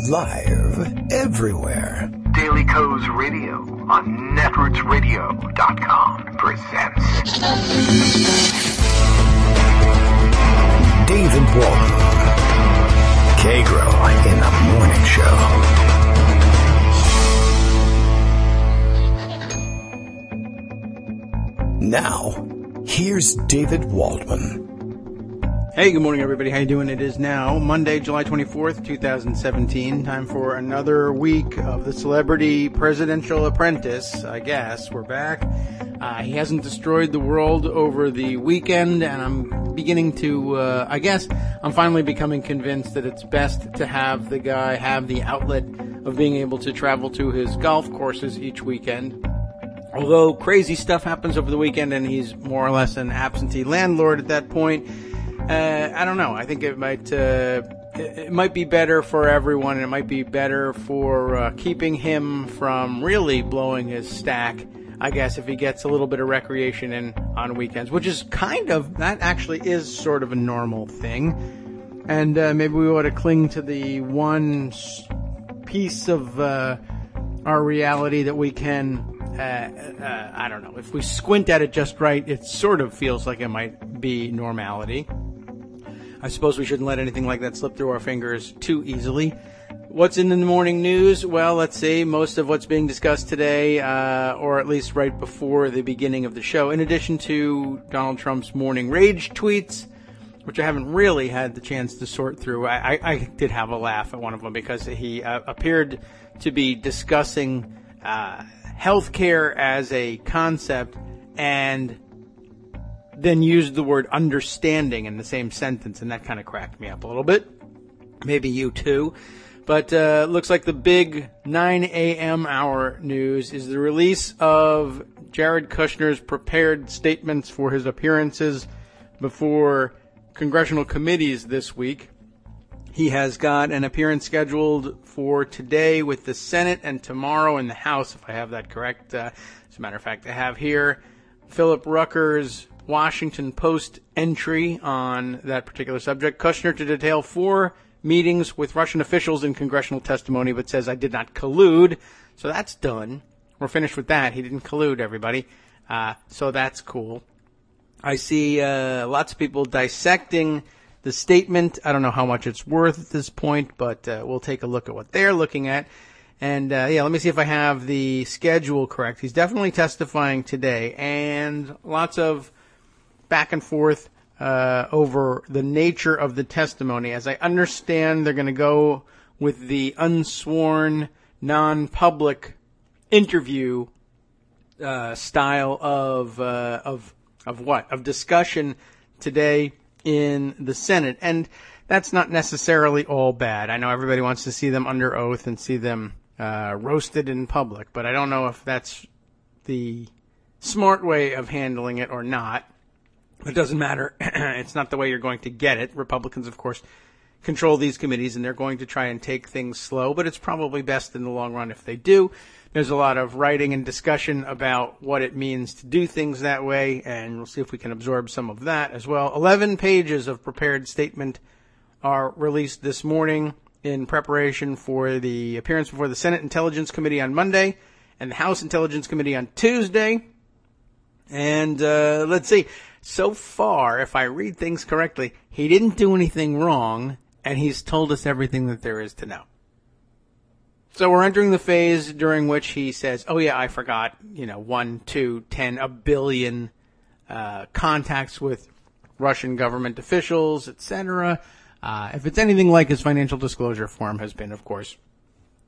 Live everywhere. Daily Co's Radio on netrootsradio.com presents David Walton. Kagro in the Morning Show. Now, here's David Waldman. Hey, good morning, everybody. How you doing? It is now Monday, July 24th, 2017. Time for another week of the Celebrity Presidential Apprentice. I guess we're back. He hasn't destroyed the world over the weekend, and I'm beginning to, I'm finally becoming convinced that it's best to have the guy have the outlet of being able to travel to his golf courses each weekend. Although crazy stuff happens over the weekend and he's more or less an absentee landlord at that point, I don't know. I think it might be better for everyone, and it might be better for keeping him from really blowing his stack, I guess, if he gets a little bit of recreation in on weekends, which is that actually is sort of a normal thing. And maybe we ought to cling to the one piece of our reality that we can, I don't know, if we squint at it just right, it sort of feels like it might be normality. I suppose we shouldn't let anything like that slip through our fingers too easily. What's in the morning news? Well, let's see. Most of what's being discussed today, or at least right before the beginning of the show, in addition to Donald Trump's morning rage tweets, which I haven't really had the chance to sort through. I did have a laugh at one of them because he appeared to be discussing healthcare as a concept and then used the word understanding in the same sentence, and that kind of cracked me up a little bit. Maybe you too. But looks like the big 9 a.m. hour news is the release of Jared Kushner's prepared statements for his appearances before congressional committees this week. He has got an appearance scheduled for today with the Senate and tomorrow in the House, if I have that correct. As a matter of fact, I have here Philip Rucker's Washington Post entry on that particular subject. Kushner to detail 4 meetings with Russian officials in congressional testimony, but says, I did not collude. So that's done. We're finished with that. He didn't collude, everybody. So that's cool. I see lots of people dissecting the statement. I don't know how much it's worth at this point, but we'll take a look at what they're looking at. And, let me see if I have the schedule correct. He's definitely testifying today, and lots of back and forth over the nature of the testimony. As I understand, they're going to go with the unsworn, non-public interview style of discussion today in the Senate. And that's not necessarily all bad. I know everybody wants to see them under oath and see them roasted in public, but I don't know if that's the smart way of handling it or not. It doesn't matter. It's not the way you're going to get it. Republicans, of course, control these committees, and they're going to try and take things slow, but it's probably best in the long run if they do. There's a lot of writing and discussion about what it means to do things that way, and we'll see if we can absorb some of that as well. 11 pages of prepared statement are released this morning in preparation for the appearance before the Senate Intelligence Committee on Monday and the House Intelligence Committee on Tuesday. And let's see. So far, if I read things correctly, he didn't do anything wrong, and he's told us everything that there is to know. So we're entering the phase during which he says, oh yeah, I forgot, 1, 2, 10, a billion contacts with Russian government officials, etc. If it's anything like his financial disclosure form has been, of course,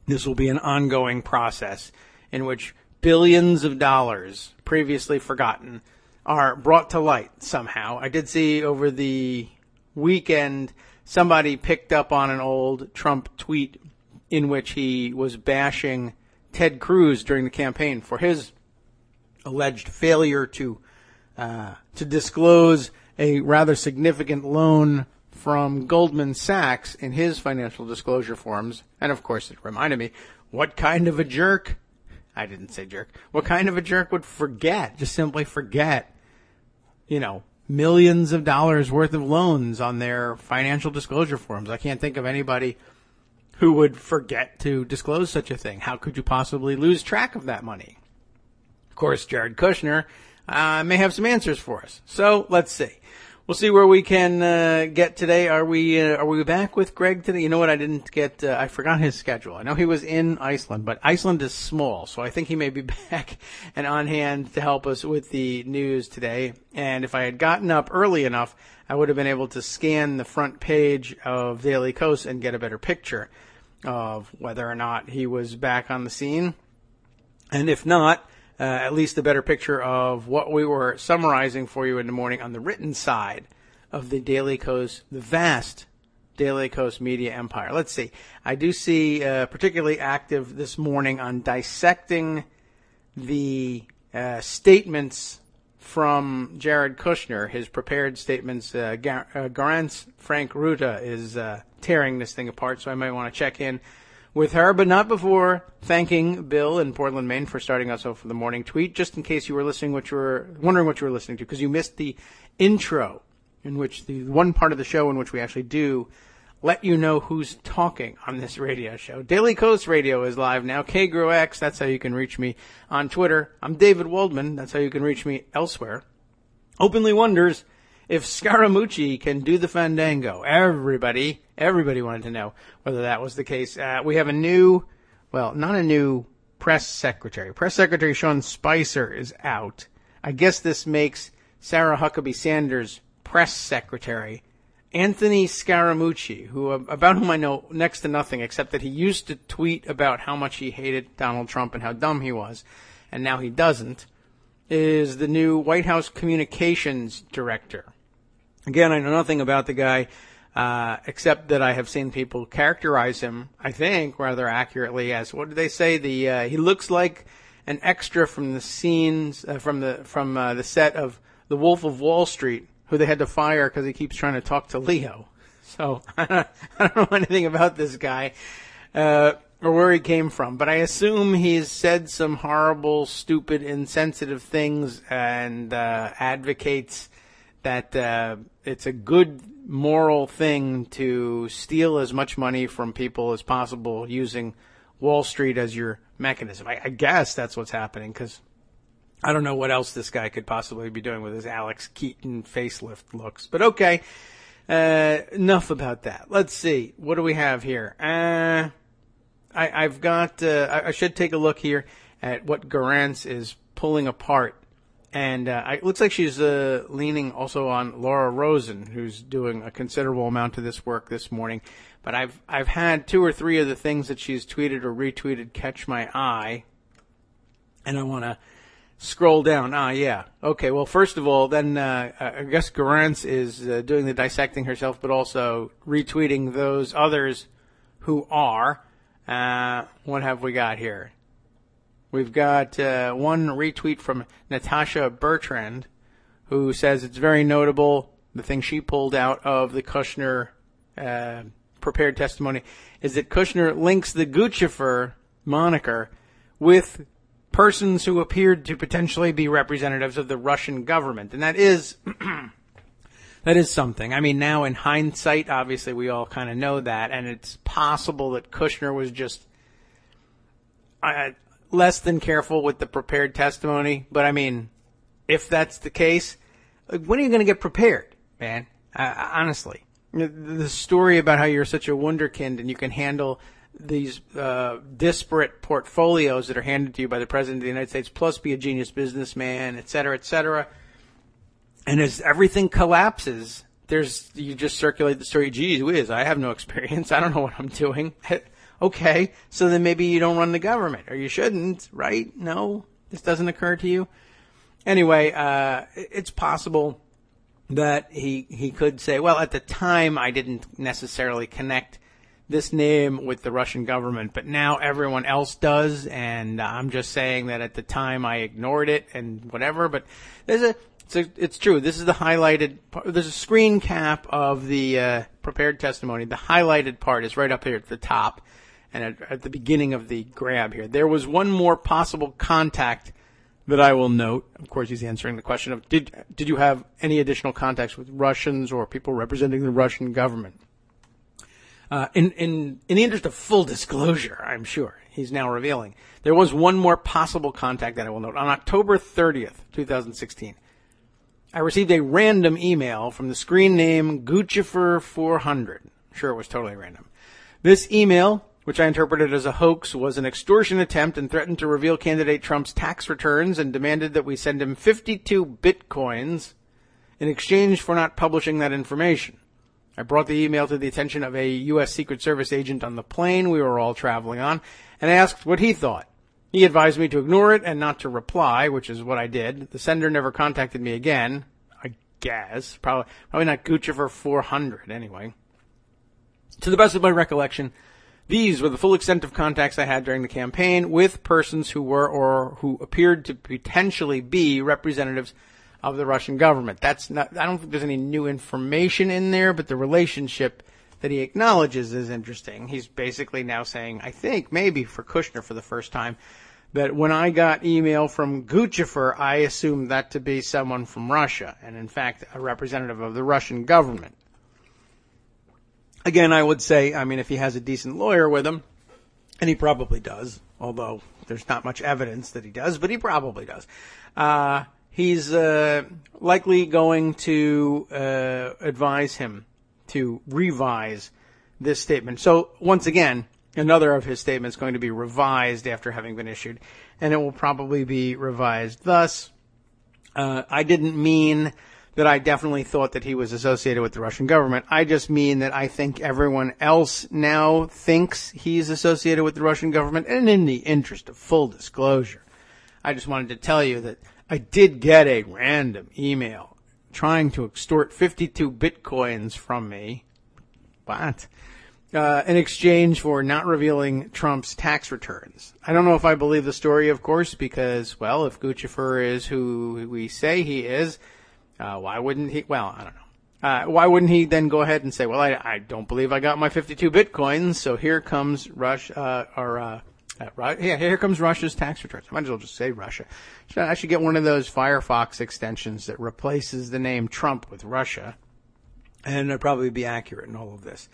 this will be an ongoing process in which billions of dollars previously forgotten are brought to light somehow. I did see over the weekend somebody picked up on an old Trump tweet in which he was bashing Ted Cruz during the campaign for his alleged failure to disclose a rather significant loan from Goldman Sachs in his financial disclosure forms. And of course, it reminded me, what kind of a jerk? I didn't say jerk. What kind of a jerk would just simply forget, millions of dollars worth of loans on their financial disclosure forms? I can't think of anybody who would forget to disclose such a thing? How could you possibly lose track of that money? Of course, Jared Kushner may have some answers for us. So let's see. We'll see where we can get today. Are we back with Greg today? You know what? I didn't get. I forgot his schedule. I know he was in Iceland, but Iceland is small, so I think he may be back and on hand to help us with the news today. And if I had gotten up early enough, I would have been able to scan the front page of Daily Kos and get a better picture of whether or not he was back on the scene. And if not, at least a better picture of what we were summarizing for you in the morning on the written side of the Daily Kos, the vast Daily Kos media empire. Let's see. I do see particularly active this morning on dissecting the statements from Jared Kushner, his prepared statements. Garance Frank Ruta is tearing this thing apart, so I might want to check in with her, but not before thanking Bill in Portland, Maine for starting us off for the morning tweet, just in case you were wondering what you were listening to, because you missed the intro, in which the one part of the show in which we actually do let you know who's talking on this radio show. Daily Kos Radio is live now. Kagro X, that's how you can reach me on Twitter. I'm David Waldman, that's how you can reach me elsewhere. Openly wonders if Scaramucci can do the fandango. Everybody wanted to know whether that was the case. We have not a new press secretary. Press Secretary Sean Spicer is out. I guess this makes Sarah Huckabee Sanders press secretary. Anthony Scaramucci, about whom I know next to nothing except that he used to tweet about how much he hated Donald Trump and how dumb he was, and now he doesn't, is the new White House communications director. Again, I know nothing about the guy, except that I have seen people characterize him, I think, rather accurately as, what did they say? He looks like an extra from the scenes, from the set of The Wolf of Wall Street, who they had to fire because he keeps trying to talk to Leo. So, I don't know anything about this guy, or where he came from, but I assume he's said some horrible, stupid, insensitive things and, advocates that it's a good moral thing to steal as much money from people as possible using Wall Street as your mechanism. I guess that's what's happening, because I don't know what else this guy could possibly be doing with his Alex Keaton facelift looks. But okay, enough about that. Let's see. What do we have here? I've got, I should take a look here at what Garance is pulling apart. And it looks like she's leaning also on Laura Rosen, who's doing a considerable amount of this work this morning. But I've had 2 or 3 of the things that she's tweeted or retweeted catch my eye, and I want to scroll down. Yeah. Okay. Well, first of all, then I guess Garance is doing the dissecting herself, but also retweeting those others who are. What have we got here? We've got one retweet from Natasha Bertrand, who says it's very notable. The thing she pulled out of the Kushner prepared testimony is that Kushner links the Guccifer moniker with persons who appeared to potentially be representatives of the Russian government. And that is something. I mean, now in hindsight, obviously we all kind of know that, and it's possible that Kushner was just less than careful with the prepared testimony. But I mean, if that's the case, when are you going to get prepared, man? Honestly, the story about how you're such a wunderkind and you can handle these disparate portfolios that are handed to you by the President of the United States, plus be a genius businessman, et cetera, and as everything collapses, you just circulate the story. Geez whiz, I have no experience. I don't know what I'm doing. Okay, so then maybe you don't run the government, or you shouldn't, right? No, this doesn't occur to you. Anyway, it's possible that he could say, well, at the time I didn't necessarily connect this name with the Russian government, but now everyone else does, and I'm just saying that at the time I ignored it and whatever. But it's true. This is the highlighted part. There's a screen cap of the prepared testimony. The highlighted part is right up here at the top and at the beginning of the grab here. There was one more possible contact that I will note. Of course, he's answering the question of, did you have any additional contacts with Russians or people representing the Russian government? In the interest of full disclosure, I'm sure, he's now revealing, there was one more possible contact that I will note. On October 30th, 2016, I received a random email from the screen name Guccifer400. Sure, it was totally random. This email, which I interpreted as a hoax, was an extortion attempt and threatened to reveal candidate Trump's tax returns and demanded that we send him 52 bitcoins in exchange for not publishing that information. I brought the email to the attention of a U.S. Secret Service agent on the plane we were all traveling on and asked what he thought. He advised me to ignore it and not to reply, which is what I did. The sender never contacted me again, I guess. Probably not Guccifer400 anyway. To the best of my recollection, these were the full extent of contacts I had during the campaign with persons who were or who appeared to potentially be representatives of the Russian government. I don't think there's any new information in there, but the relationship that he acknowledges is interesting. He's basically now saying, I think, maybe for Kushner for the first time, that when I got email from Guccifer, I assumed that to be someone from Russia, and in fact, a representative of the Russian government. Again, I would say, if he has a decent lawyer with him, and he probably does, although there's not much evidence that he does, but he probably does, he's likely going to advise him to revise this statement. So, once again, another of his statements going to be revised after having been issued, and it will probably be revised thus. I didn't mean that I definitely thought that he was associated with the Russian government. I just mean that I think everyone else now thinks he's associated with the Russian government, and in the interest of full disclosure, I just wanted to tell you that I did get a random email trying to extort 52 bitcoins from me. What? In exchange for not revealing Trump's tax returns. I don't know if I believe the story, of course, because, well, if Guccifer is who we say he is, why wouldn't he? Well, I don't know. Why wouldn't he then go ahead and say, well, I don't believe I got my 52 bitcoins, so here comes here comes Russia's tax returns. I might as well just say Russia. I should get one of those Firefox extensions that replaces the name Trump with Russia, and it'd probably be accurate in all of this.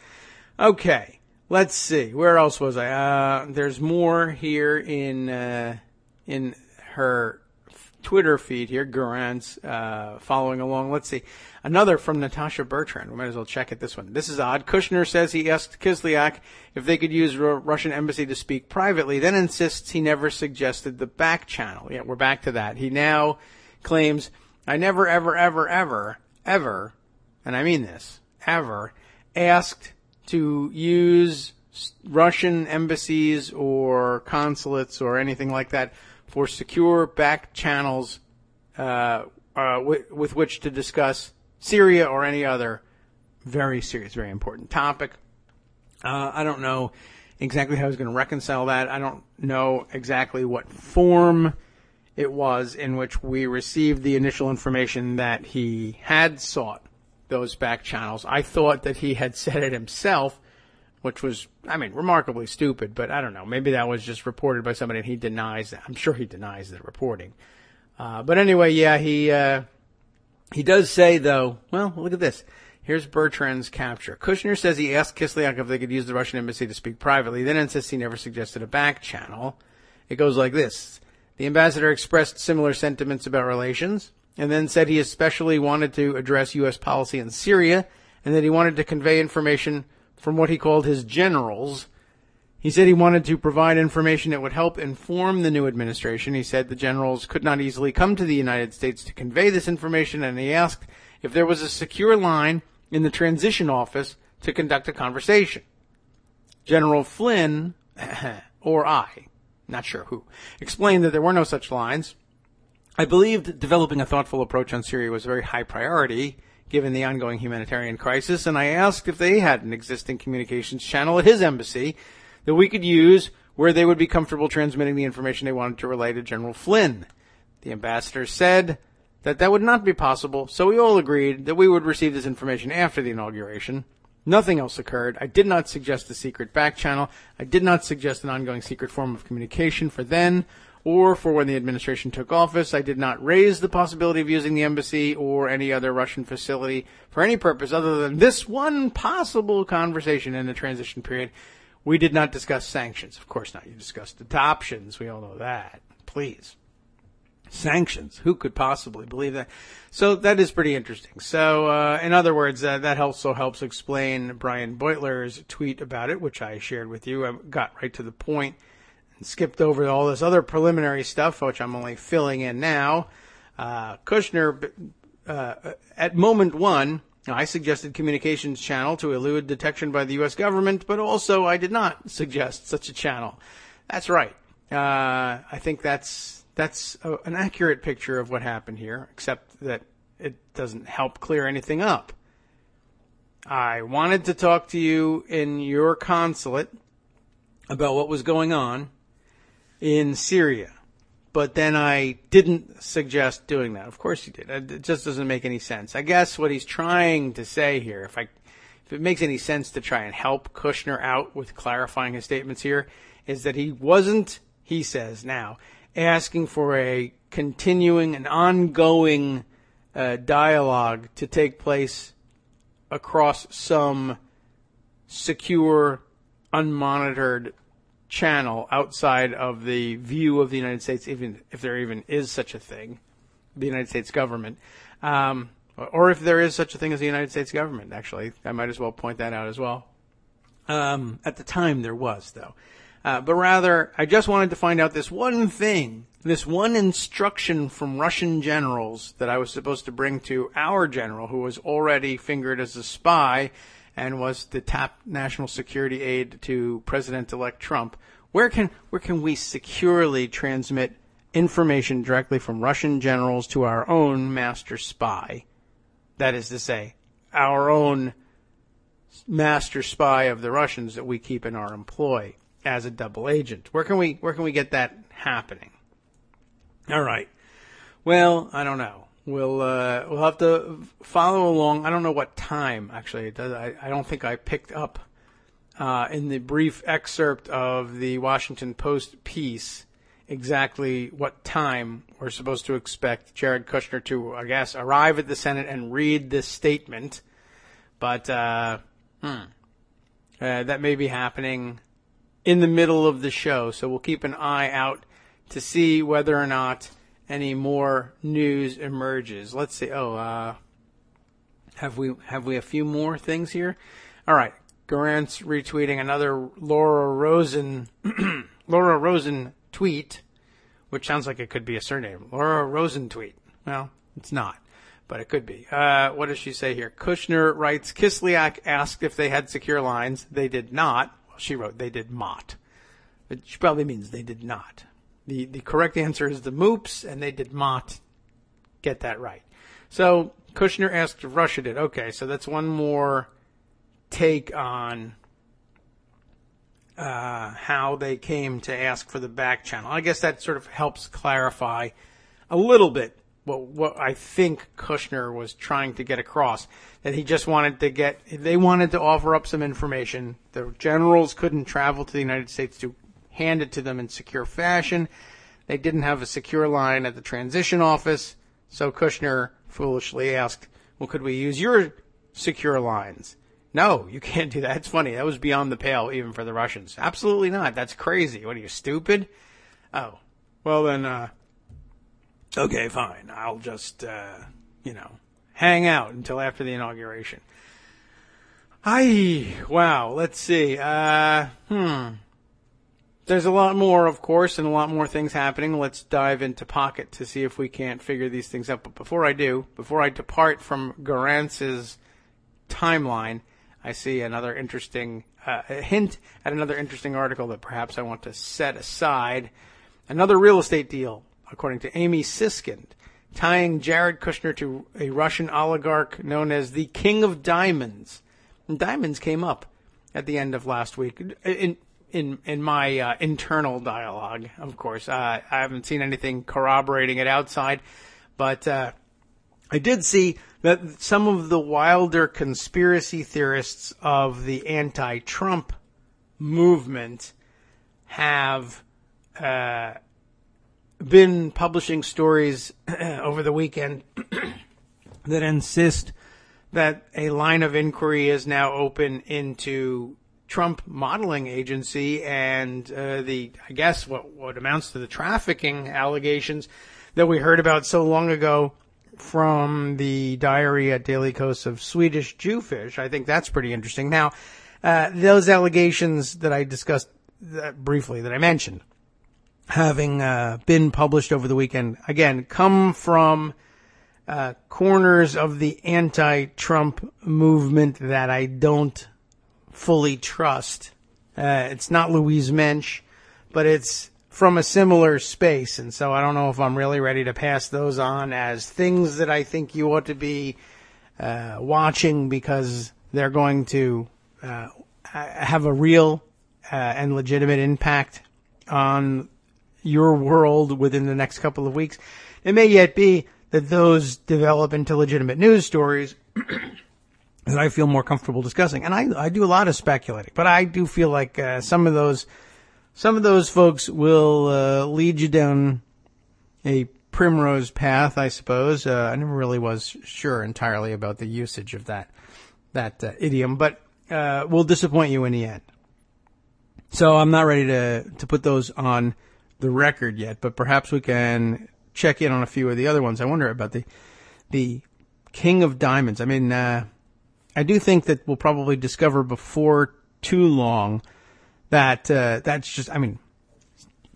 Okay, let's see. Where else was I? There's more here in her Twitter feed here. Garant's following along. Let's see. Another from Natasha Bertrand. We might as well check it, this one. This is odd. Kushner says he asked Kislyak if they could use Russian embassy to speak privately, then insists he never suggested the back channel. Yeah, we're back to that. He now claims, I never, ever, and I mean this, ever, asked to use Russian embassies or consulates or anything like that for secure back channels with which to discuss Syria or any other very serious, very important topic. I don't know exactly how he's going to reconcile that. I don't know exactly what form it was in which we received the initial information that he had sought those back channels. I thought that he had said it himself, which was, remarkably stupid, but I don't know. Maybe that was just reported by somebody and he denies that. I'm sure he denies the reporting. But anyway, yeah, he does say, though, well, look at this. Here's Bertrand's capture. Kushner says he asked Kislyak if they could use the Russian embassy to speak privately, then insists he never suggested a back channel. It goes like this. The ambassador expressed similar sentiments about relations, and then said he especially wanted to address U.S. policy in Syria, and that he wanted to convey information from what he called his generals. He said he wanted to provide information that would help inform the new administration. He said the generals could not easily come to the United States to convey this information, and he asked if there was a secure line in the transition office to conduct a conversation. General Flynn, or I, not sure who, explained that there were no such lines. I believed developing a thoughtful approach on Syria was a very high priority, given the ongoing humanitarian crisis, and I asked if they had an existing communications channel at his embassy that we could use where they would be comfortable transmitting the information they wanted to relay to General Flynn. The ambassador said that would not be possible, so we all agreed that we would receive this information after the inauguration. Nothing else occurred. I did not suggest a secret back channel. I did not suggest an ongoing secret form of communication for then or for when the administration took office. I did not raise the possibility of using the embassy or any other Russian facility for any purpose other than this one possible conversation in the transition period. We did not discuss sanctions. Of course not. You discussed adoptions. We all know that. Please. Sanctions. Who could possibly believe that? So that is pretty interesting. So, in other words, that also helps explain Brian Beutler's tweet about it, which I shared with you. I got right to the point and skipped over all this other preliminary stuff, which I'm only filling in now. Kushner, at moment one, I suggested communications channel to elude detection by the U.S. government, but also I did not suggest such a channel. That's right. I think that's an accurate picture of what happened here, except that it doesn't help clear anything up. I wanted to talk to you in your consulate about what was going on in Syria, but then I didn't suggest doing that. Of course you did. It just doesn't make any sense. I guess what he's trying to say here, if it makes any sense to try and help Kushner out with clarifying his statements here, is that he wasn't, he says now, asking for a continuing and ongoing dialogue to take place across some secure, unmonitored channel outside of the view of the United States, even if there even is such a thing, the United States government, or if there is such a thing as the United States government, actually. I might as well point that out as well. At the time there was, though. But rather, I just wanted to find out this one thing, this one instruction from Russian generals that I was supposed to bring to our general, who was already fingered as a spy and was the top national security aide to President-elect Trump. Where can we securely transmit information directly from Russian generals to our own master spy? That is to say, our own master spy of the Russians that we keep in our employ as a double agent. Where can we get that happening? All right. Well, I don't know. We'll have to follow along. I don't know what time actually it does. I don't think I picked up in the brief excerpt of the Washington Post piece exactly what time we're supposed to expect Jared Kushner to, I guess, arrive at the Senate and read this statement. But that may be happening in the middle of the show, so we'll keep an eye out to see whether or not any more news emerges. Let's see. Have we a few more things here? All right. Garant's retweeting another Laura Rosen tweet, which sounds like it could be a surname. Laura Rosen tweet. Well, it's not, but it could be. What does she say here? Kushner writes, Kislyak asked if they had secure lines. They did not. Well, she wrote they did not. But she probably means they did not. The correct answer is the moops, and they did not get that right. So Kushner asked if Russia did. Okay, so that's one more take on how they came to ask for the back channel. I guess that sort of helps clarify a little bit what I think Kushner was trying to get across, that he just wanted to they wanted to offer up some information. The generals couldn't travel to the United States to hand it to them in secure fashion. They didn't have a secure line at the transition office, so Kushner foolishly asked, well, could we use your secure lines? No, you can't do that. It's funny. That was beyond the pale even for the Russians. Absolutely not. That's crazy. What are you, stupid? Oh, well then, okay, fine. I'll just, hang out until after the inauguration. Wow, let's see. There's a lot more, of course, and a lot more things happening. Let's dive into Pocket to see if we can't figure these things out. But before I depart from Garantz's timeline, I see another interesting a hint at another interesting article that perhaps I want to set aside. Another real estate deal, according to Amy Siskind, tying Jared Kushner to a Russian oligarch known as the King of Diamonds. And diamonds came up at the end of last week in my internal dialogue, of course. I haven't seen anything corroborating it outside, but I did see that some of the wilder conspiracy theorists of the anti-Trump movement have been publishing stories over the weekend that insist that a line of inquiry is now open into Trump modeling agency and I guess what amounts to the trafficking allegations that we heard about so long ago from the diary at Daily Kos of Swedish Jewfish. I think that's pretty interesting. Now, those allegations that I discussed briefly, that I mentioned, having been published over the weekend, again, come from corners of the anti-Trump movement that I don't fully trust. It's not Louise Mensch, but it's from a similar space, and so I don't know if I'm really ready to pass those on as things that I think you ought to be watching, because they're going to have a real and legitimate impact on your world within the next couple of weeks. It may yet be that those develop into legitimate news stories that I feel more comfortable discussing. And I do a lot of speculating, but I do feel like some of those folks will lead you down a primrose path, I suppose. I never really was sure entirely about the usage of that idiom, but will disappoint you in the end. So I'm not ready to put those on the record yet, but perhaps we can check in on a few of the other ones. I wonder about the King of Diamonds. I mean, I do think that we'll probably discover before too long that that's just, I mean,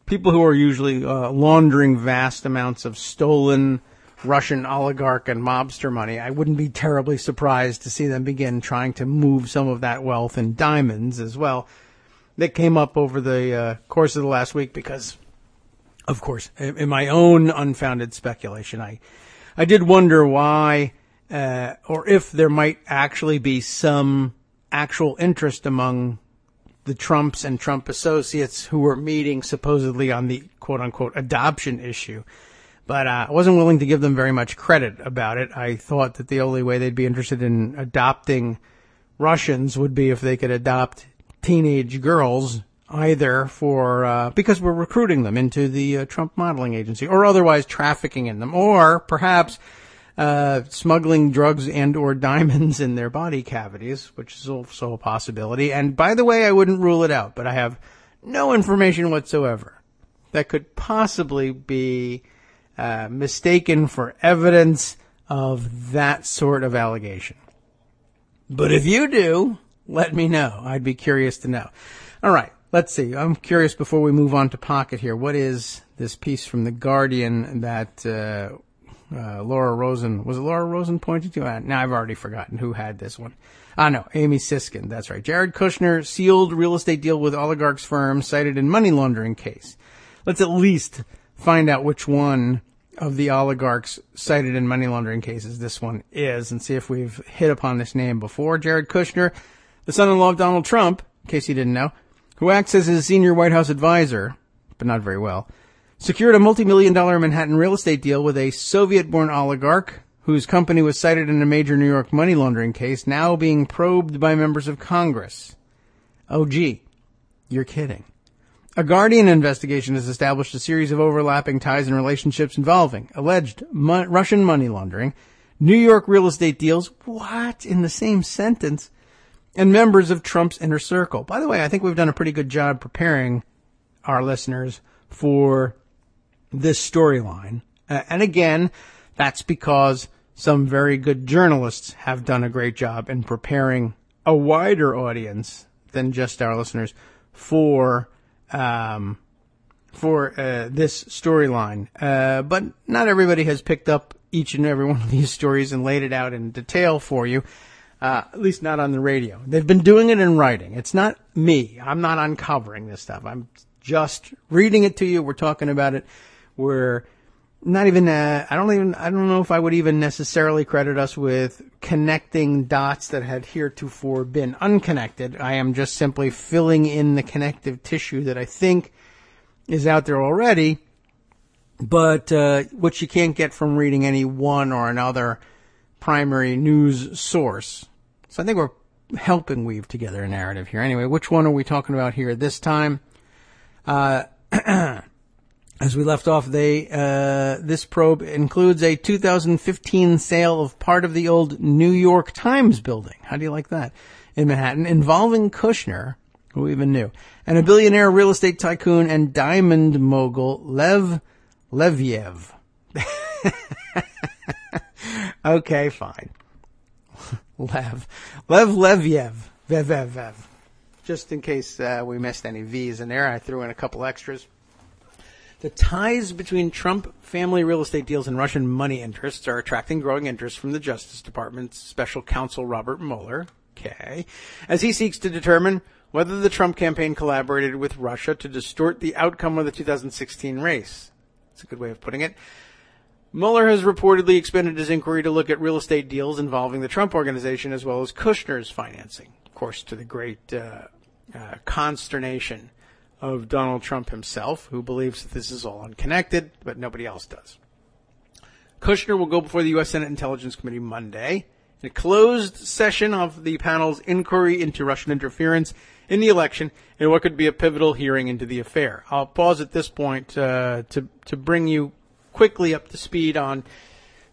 people who are usually laundering vast amounts of stolen Russian oligarch and mobster money, I wouldn't be terribly surprised to see them begin trying to move some of that wealth in diamonds as well. That came up over the course of the last week because, of course, in my own unfounded speculation, I did wonder why or if there might actually be some actual interest among the Trumps and Trump associates who were meeting supposedly on the quote-unquote adoption issue. But I wasn't willing to give them very much credit about it. I thought that the only way they'd be interested in adopting Russians would be if they could adopt teenage girls, either for because we're recruiting them into the Trump modeling agency, or otherwise trafficking in them, or perhaps smuggling drugs and or diamonds in their body cavities, which is also a possibility. And by the way, I wouldn't rule it out, but I have no information whatsoever that could possibly be mistaken for evidence of that sort of allegation. But if you do, let me know. I'd be curious to know. All right, let's see. I'm curious before we move on to Pocket here. What is this piece from The Guardian that Laura Rosen, was it Laura Rosen pointed to? Now I've already forgotten who had this one. No, Amy Siskin. That's right. Jared Kushner sealed real estate deal with oligarch's firm cited in money laundering case. Let's at least find out which one of the oligarchs cited in money laundering cases this one is, and see if we've hit upon this name before. Jared Kushner, the son-in-law of Donald Trump, in case you didn't know, who acts as his senior White House advisor, but not very well, secured a multi-million-dollar Manhattan real estate deal with a Soviet-born oligarch whose company was cited in a major New York money laundering case, now being probed by members of Congress. Oh, gee, you're kidding. A Guardian investigation has established a series of overlapping ties and relationships involving alleged Russian money laundering, New York real estate deals, what, in the same sentence, and members of Trump's inner circle. By the way, I think we've done a pretty good job preparing our listeners for this storyline. And again, that's because some very good journalists have done a great job in preparing a wider audience than just our listeners for this storyline. But not everybody has picked up each and every one of these stories and laid it out in detail for you, at least not on the radio. They've been doing it in writing. It's not me. I'm not uncovering this stuff. I'm just reading it to you. We're talking about it. We're not even, I don't know if I would even necessarily credit us with connecting dots that had heretofore been unconnected. I am just simply filling in the connective tissue that I think is out there already, but which you can't get from reading any one or another primary news source. So I think we're helping weave together a narrative here. Anyway, which one are we talking about here this time? As we left off, this probe includes a 2015 sale of part of the old New York Times building. How do you like that? In Manhattan, involving Kushner, who even knew, and a billionaire real estate tycoon and diamond mogul, Lev Leviev. Okay, fine. Lev Leviev. Vev. Just in case we missed any V's in there, I threw in a couple extras. The ties between Trump family real estate deals and Russian money interests are attracting growing interest from the Justice Department's special counsel Robert Mueller, as he seeks to determine whether the Trump campaign collaborated with Russia to distort the outcome of the 2016 race. That's a good way of putting it. Mueller has reportedly expanded his inquiry to look at real estate deals involving the Trump organization as well as Kushner's financing, of course, to the great consternation of Donald Trump himself, who believes that this is all unconnected, but nobody else does. Kushner will go before the U.S. Senate Intelligence Committee Monday in a closed session of the panel's inquiry into Russian interference in the election and what could be a pivotal hearing into the affair. I'll pause at this point to bring you quickly up to speed on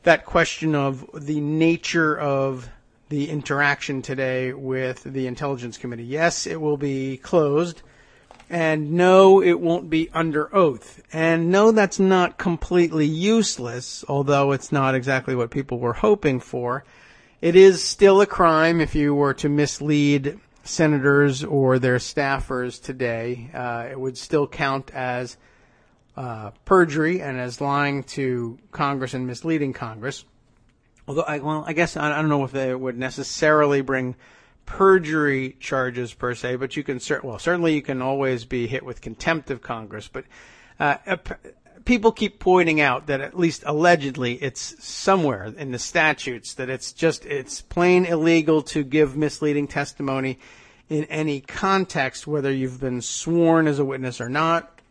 that question of the nature of the interaction today with the Intelligence Committee. Yes, it will be closed. And no, it won't be under oath. And no, that's not completely useless, although it's not exactly what people were hoping for. It is still a crime if you were to mislead senators or their staffers today. It would still count as perjury and as lying to Congress and misleading Congress. Although, I guess I don't know if they would necessarily bring perjury charges per se, but you can certainly you can always be hit with contempt of Congress. But people keep pointing out that at least allegedly it's somewhere in the statutes that it's plain illegal to give misleading testimony in any context, whether you've been sworn as a witness or not.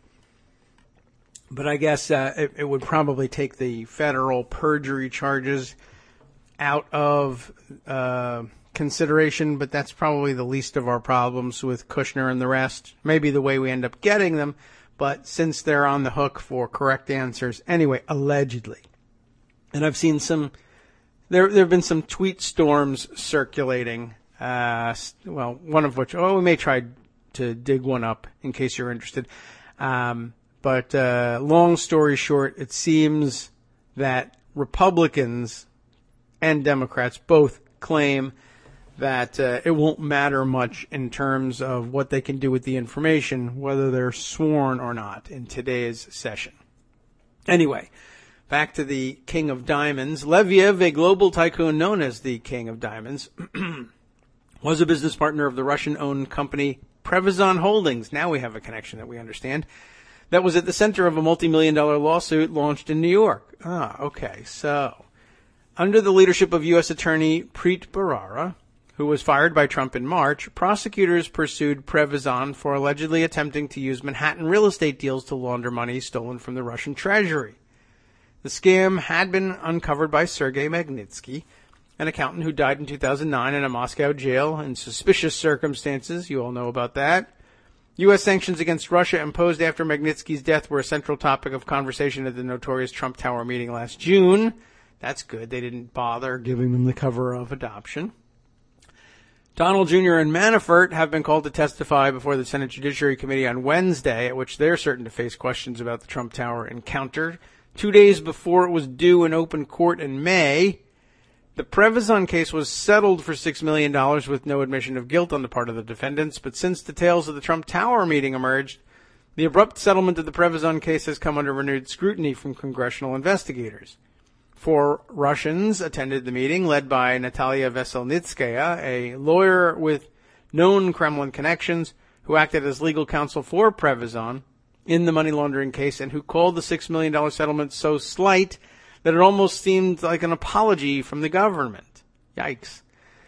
But I guess it would probably take the federal perjury charges out of consideration, but that's probably the least of our problems with Kushner and the rest. Maybe the way we end up getting them, but since they're on the hook for correct answers, anyway, allegedly. And I've seen there have been some tweet storms circulating, one of which, we may try to dig one up in case you're interested. But long story short, it seems that Republicans and Democrats both claim that it won't matter much in terms of what they can do with the information, whether they're sworn or not in today's session. Anyway, back to the King of Diamonds. Leviev, a global tycoon known as the King of Diamonds, was a business partner of the Russian-owned company Prevezon Holdings. Now we have a connection that we understand. That was at the center of a multi-million-dollar lawsuit launched in New York. Okay. So, under the leadership of U.S. Attorney Preet Bharara, who was fired by Trump in March, prosecutors pursued Prevezon for allegedly attempting to use Manhattan real estate deals to launder money stolen from the Russian treasury. The scam had been uncovered by Sergei Magnitsky, an accountant who died in 2009 in a Moscow jail in suspicious circumstances. You all know about that. U.S. sanctions against Russia imposed after Magnitsky's death were a central topic of conversation at the notorious Trump Tower meeting last June. That's good. They didn't bother giving them the cover of adoption. Donald Jr. and Manafort have been called to testify before the Senate Judiciary Committee on Wednesday, at which they're certain to face questions about the Trump Tower encounter. 2 days before it was due in open court in May, the Prevezon case was settled for $6 million with no admission of guilt on the part of the defendants, but since details of the Trump Tower meeting emerged, the abrupt settlement of the Prevezon case has come under renewed scrutiny from congressional investigators. 4 Russians attended the meeting, led by Natalia Veselnitskaya, a lawyer with known Kremlin connections, who acted as legal counsel for Prevezon in the money laundering case and who called the $6 million settlement so slight that it almost seemed like an apology from the government. Yikes.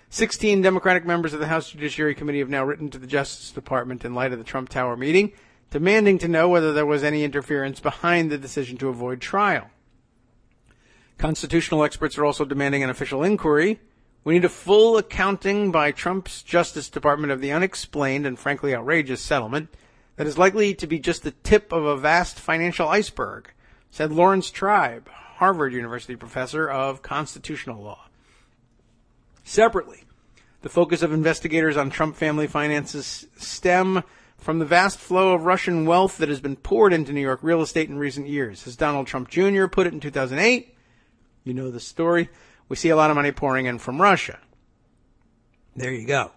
16 Democratic members of the House Judiciary Committee have now written to the Justice Department in light of the Trump Tower meeting, demanding to know whether there was any interference behind the decision to avoid trial. Constitutional experts are also demanding an official inquiry. We need a full accounting by Trump's Justice Department of the unexplained and frankly outrageous settlement that is likely to be just the tip of a vast financial iceberg, said Lawrence Tribe, Harvard University professor of constitutional law. Separately, the focus of investigators on Trump family finances stem from the vast flow of Russian wealth that has been poured into New York real estate in recent years. As Donald Trump Jr. put it in 2008, you know the story, we see a lot of money pouring in from Russia. There you go.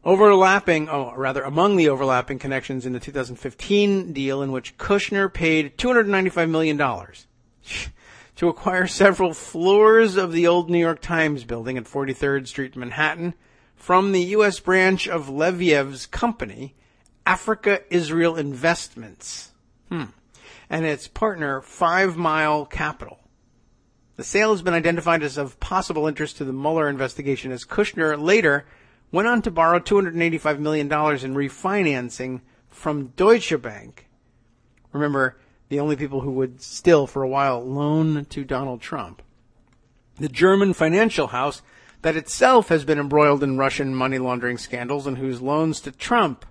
Among the overlapping connections in the 2015 deal in which Kushner paid $295 million to acquire several floors of the old New York Times building at 43rd Street, Manhattan, from the U.S. branch of Leviev's company, Africa Israel Investments, and its partner, 5 Mile Capital. The sale has been identified as of possible interest to the Mueller investigation, as Kushner later went on to borrow $285 million in refinancing from Deutsche Bank. Remember, the only people who would still, for a while, loan to Donald Trump. The German financial house that itself has been embroiled in Russian money laundering scandals and whose loans to Trump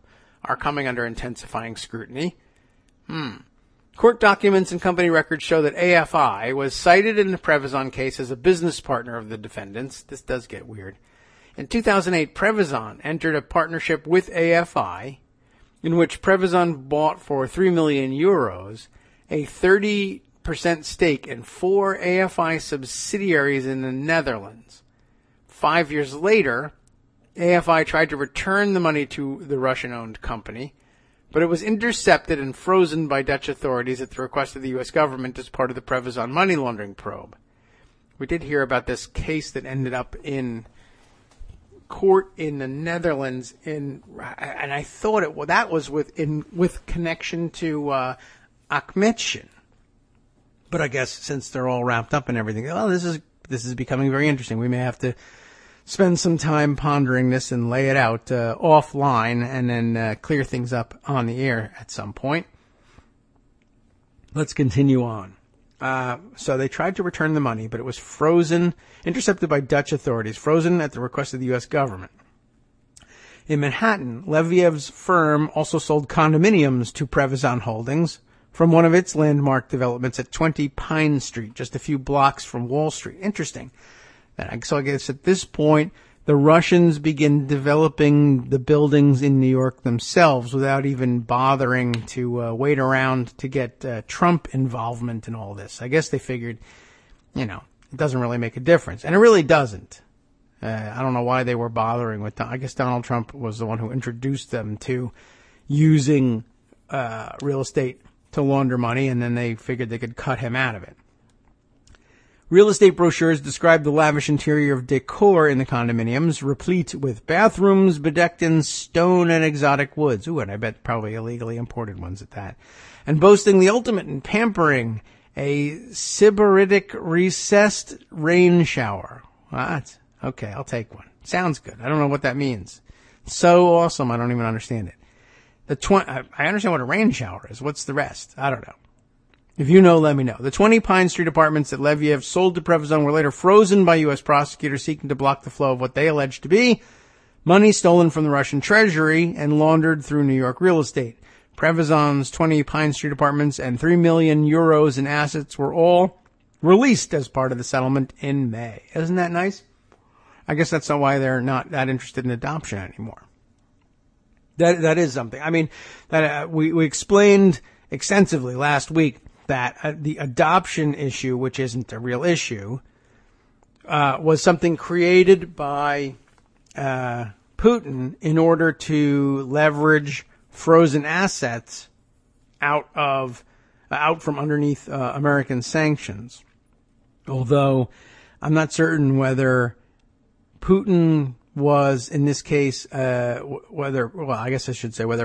are coming under intensifying scrutiny. Court documents and company records show that AFI was cited in the Prevezon case as a business partner of the defendants. This does get weird. In 2008, Prevezon entered a partnership with AFI in which Prevezon bought for 3 million euros a 30% stake in 4 AFI subsidiaries in the Netherlands. 5 years later, AFI tried to return the money to the Russian-owned company, but it was intercepted and frozen by Dutch authorities at the request of the U.S. government as part of the Prevezon money laundering probe. We did hear about this case that ended up in court in the Netherlands, and I thought that was with connection to Ahmadiyya. But I guess since they're all wrapped up and everything, this is becoming very interesting. We may have to spend some time pondering this and lay it out offline, and then clear things up on the air at some point. Let's continue on. So they tried to return the money, but it was frozen, intercepted by Dutch authorities, frozen at the request of the U.S. government. In Manhattan, Leviev's firm also sold condominiums to Prevezon Holdings from one of its landmark developments at 20 Pine Street, just a few blocks from Wall Street. Interesting. So I guess at this point, the Russians begin developing the buildings in New York themselves without even bothering to wait around to get Trump involvement in all this. I guess they figured, it doesn't really make a difference. And it really doesn't. I don't know why they were bothering with I guess Donald Trump was the one who introduced them to using real estate to launder money, and then they figured they could cut him out of it. Real estate brochures describe the lavish interior of decor in the condominiums, replete with bathrooms bedecked in stone and exotic woods. Ooh, and I bet probably illegally imported ones at that. And boasting the ultimate in pampering, a sybaritic recessed rain shower. What? Okay, I'll take one. Sounds good. I don't know what that means. So awesome, I don't even understand it. I understand what a rain shower is. What's the rest? I don't know. If you know, let me know. The 20 Pine Street apartments that Leviev sold to Prevezon were later frozen by U.S. prosecutors seeking to block the flow of what they alleged to be money stolen from the Russian treasury and laundered through New York real estate. Prevezon's 20 Pine Street apartments and 3 million euros in assets were all released as part of the settlement in May. Isn't that nice? I guess that's not why they're not that interested in adoption anymore. That is something. I mean, that we explained extensively last week that the adoption issue, which isn't a real issue, was something created by Putin in order to leverage frozen assets out from underneath American sanctions. Although I'm not certain whether Putin was, in this case, whether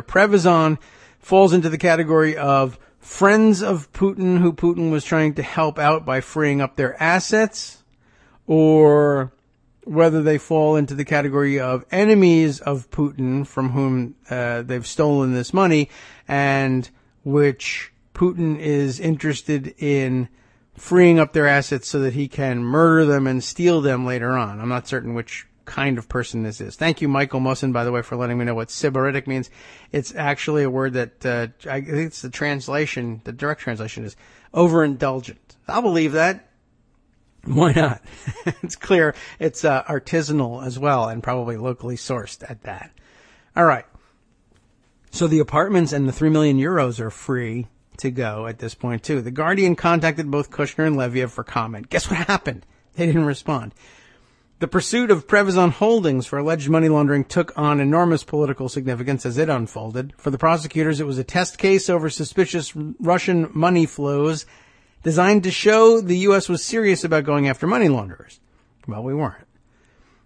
Prevezon falls into the category of friends of Putin who Putin was trying to help out by freeing up their assets, or whether they fall into the category of enemies of Putin from whom they've stolen this money, and which Putin is interested in freeing up their assets so that he can murder them and steal them later on. I'm not certain which kind of person this is. Thank you, Michael Musson, by the way, for letting me know what sybaritic means. It's actually a word that I think it's the translation, the direct translation is overindulgent. I'll believe that. Why not? It's clear it's artisanal as well and probably locally sourced at that. All right. So the apartments and the 3 million euros are free to go at this point, too. The Guardian contacted both Kushner and Leviev for comment. Guess what happened? They didn't respond. The pursuit of Prevezon Holdings for alleged money laundering took on enormous political significance as it unfolded. For the prosecutors, it was a test case over suspicious Russian money flows designed to show the U.S. was serious about going after money launderers. Well, we weren't.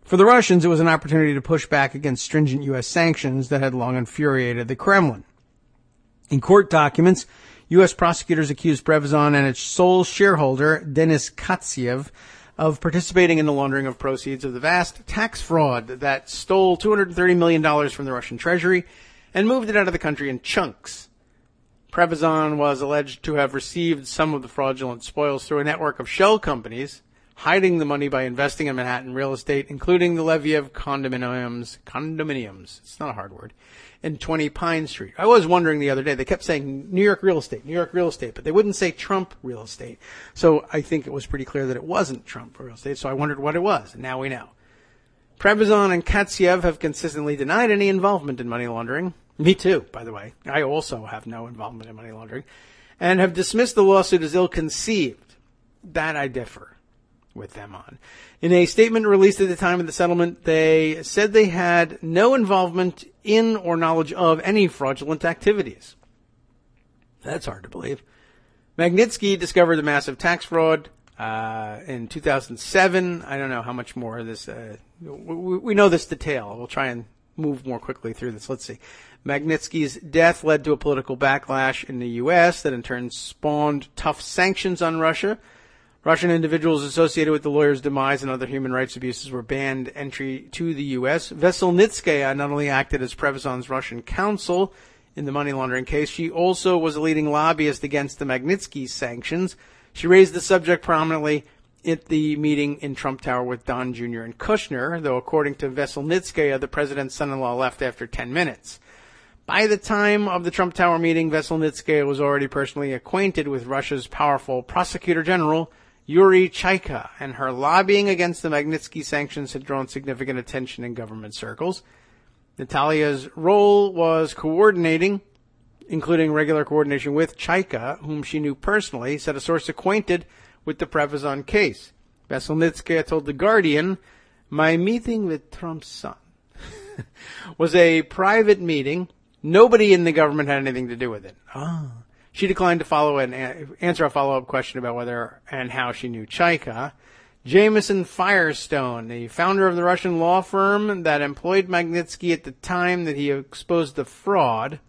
For the Russians, it was an opportunity to push back against stringent U.S. sanctions that had long infuriated the Kremlin. In court documents, U.S. prosecutors accused Prevezon and its sole shareholder, Denis Katsiev, of participating in the laundering of proceeds of the vast tax fraud that stole $230 million from the Russian treasury and moved it out of the country in chunks. Prevezon was alleged to have received some of the fraudulent spoils through a network of shell companies, hiding the money by investing in Manhattan real estate, including the Leviev condominiums, it's not a hard word, in 20 Pine Street. I was wondering the other day, they kept saying New York real estate, but they wouldn't say Trump real estate. So I think it was pretty clear that it wasn't Trump real estate, so I wondered what it was, and now we know. Prevezon and Katsiev have consistently denied any involvement in money laundering. Me too, by the way. I also have no involvement in money laundering, and have dismissed the lawsuit as ill-conceived. That I differ with them on. In a statement released at the time of the settlement, they said they had no involvement in or knowledge of any fraudulent activities. That's hard to believe. Magnitsky discovered the massive tax fraud in 2007. I don't know how much more of this. We know this detail. We'll try and move more quickly through this. Let's see. Magnitsky's death led to a political backlash in the U.S. that in turn spawned tough sanctions on Russia. Russian individuals associated with the lawyer's demise and other human rights abuses were banned entry to the U.S. Veselnitskaya not only acted as Prevezon's Russian counsel in the money laundering case, she also was a leading lobbyist against the Magnitsky sanctions. She raised the subject prominently at the meeting in Trump Tower with Don Jr. and Kushner, though according to Veselnitskaya, the president's son-in-law left after 10 minutes. By the time of the Trump Tower meeting, Veselnitskaya was already personally acquainted with Russia's powerful prosecutor general, Yuri Chaika, and her lobbying against the Magnitsky sanctions had drawn significant attention in government circles. Natalia's role was coordinating, including regular coordination with Chaika, whom she knew personally, said a source acquainted with the Prevezon case. Veselnitskaya told The Guardian, "My meeting with Trump's son was a private meeting. Nobody in the government had anything to do with it." She declined to answer a follow-up question about whether and how she knew Chaika. Jameson Firestone, the founder of the Russian law firm that employed Magnitsky at the time that he exposed the fraud,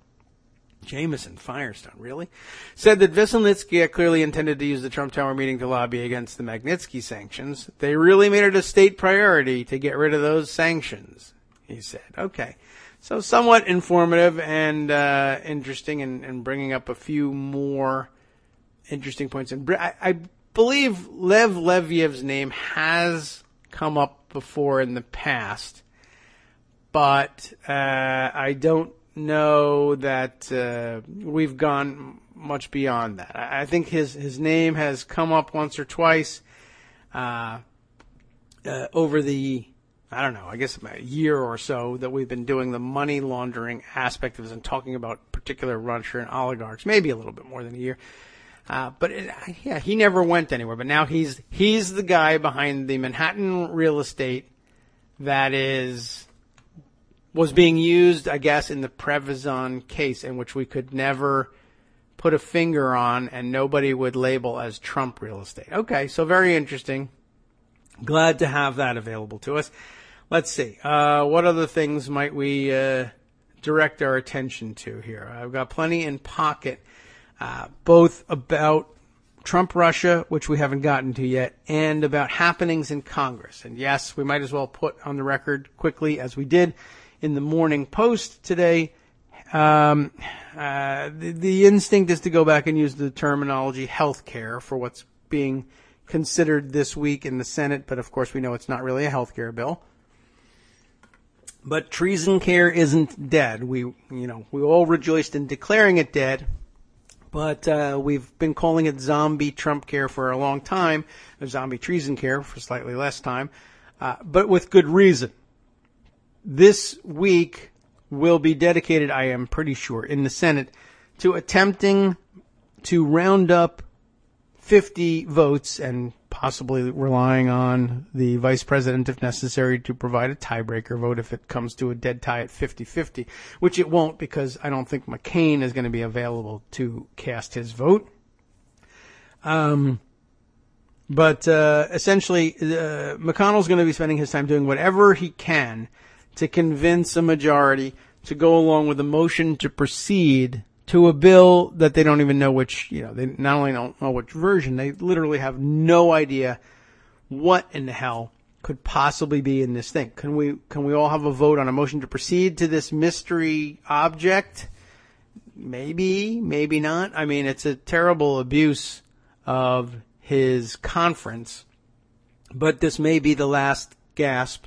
Jameson Firestone, really? Said that Veselnitskaya clearly intended to use the Trump Tower meeting to lobby against the Magnitsky sanctions. They really made it a state priority to get rid of those sanctions, he said. Okay. So somewhat informative and interesting, and bringing up a few more interesting points. And I believe Lev Leviev's name has come up before in the past, but I don't know that we've gone much beyond that. I think his name has come up once or twice over the, I don't know, I guess a year or so that we've been doing the money laundering aspect of this and talking about particular Russian oligarchs, maybe a little bit more than a year. But he never went anywhere. But now he's the guy behind the Manhattan real estate that was being used, I guess, in the Prevezon case, in which we could never put a finger on and nobody would label as Trump real estate. Okay, so very interesting. Glad to have that available to us. Let's see. What other things might we direct our attention to here? I've got plenty in pocket, both about Trump Russia, which we haven't gotten to yet, and about happenings in Congress. And yes, we might as well put on the record quickly, as we did in the Morning Post today. The instinct is to go back and use the terminology health care for what's being considered this week in the Senate, but of course we know it's not really a health care bill. But treason care isn't dead. We all rejoiced in declaring it dead, but we've been calling it zombie Trump care for a long time, or zombie treason care for slightly less time, but with good reason. This week will be dedicated, I am pretty sure, in the Senate to attempting to round up 50 votes and possibly relying on the vice president, if necessary, to provide a tiebreaker vote if it comes to a dead tie at 50-50, which it won't because I don't think McCain is going to be available to cast his vote. But essentially, McConnell's going to be spending his time doing whatever he can to convince a majority to go along with a motion to proceed to a bill that they don't even know which, they not only don't know which version, they literally have no idea what in the hell could possibly be in this thing. Can we all have a vote on a motion to proceed to this mystery object? Maybe, maybe not. I mean, it's a terrible abuse of his conference, but this may be the last gasp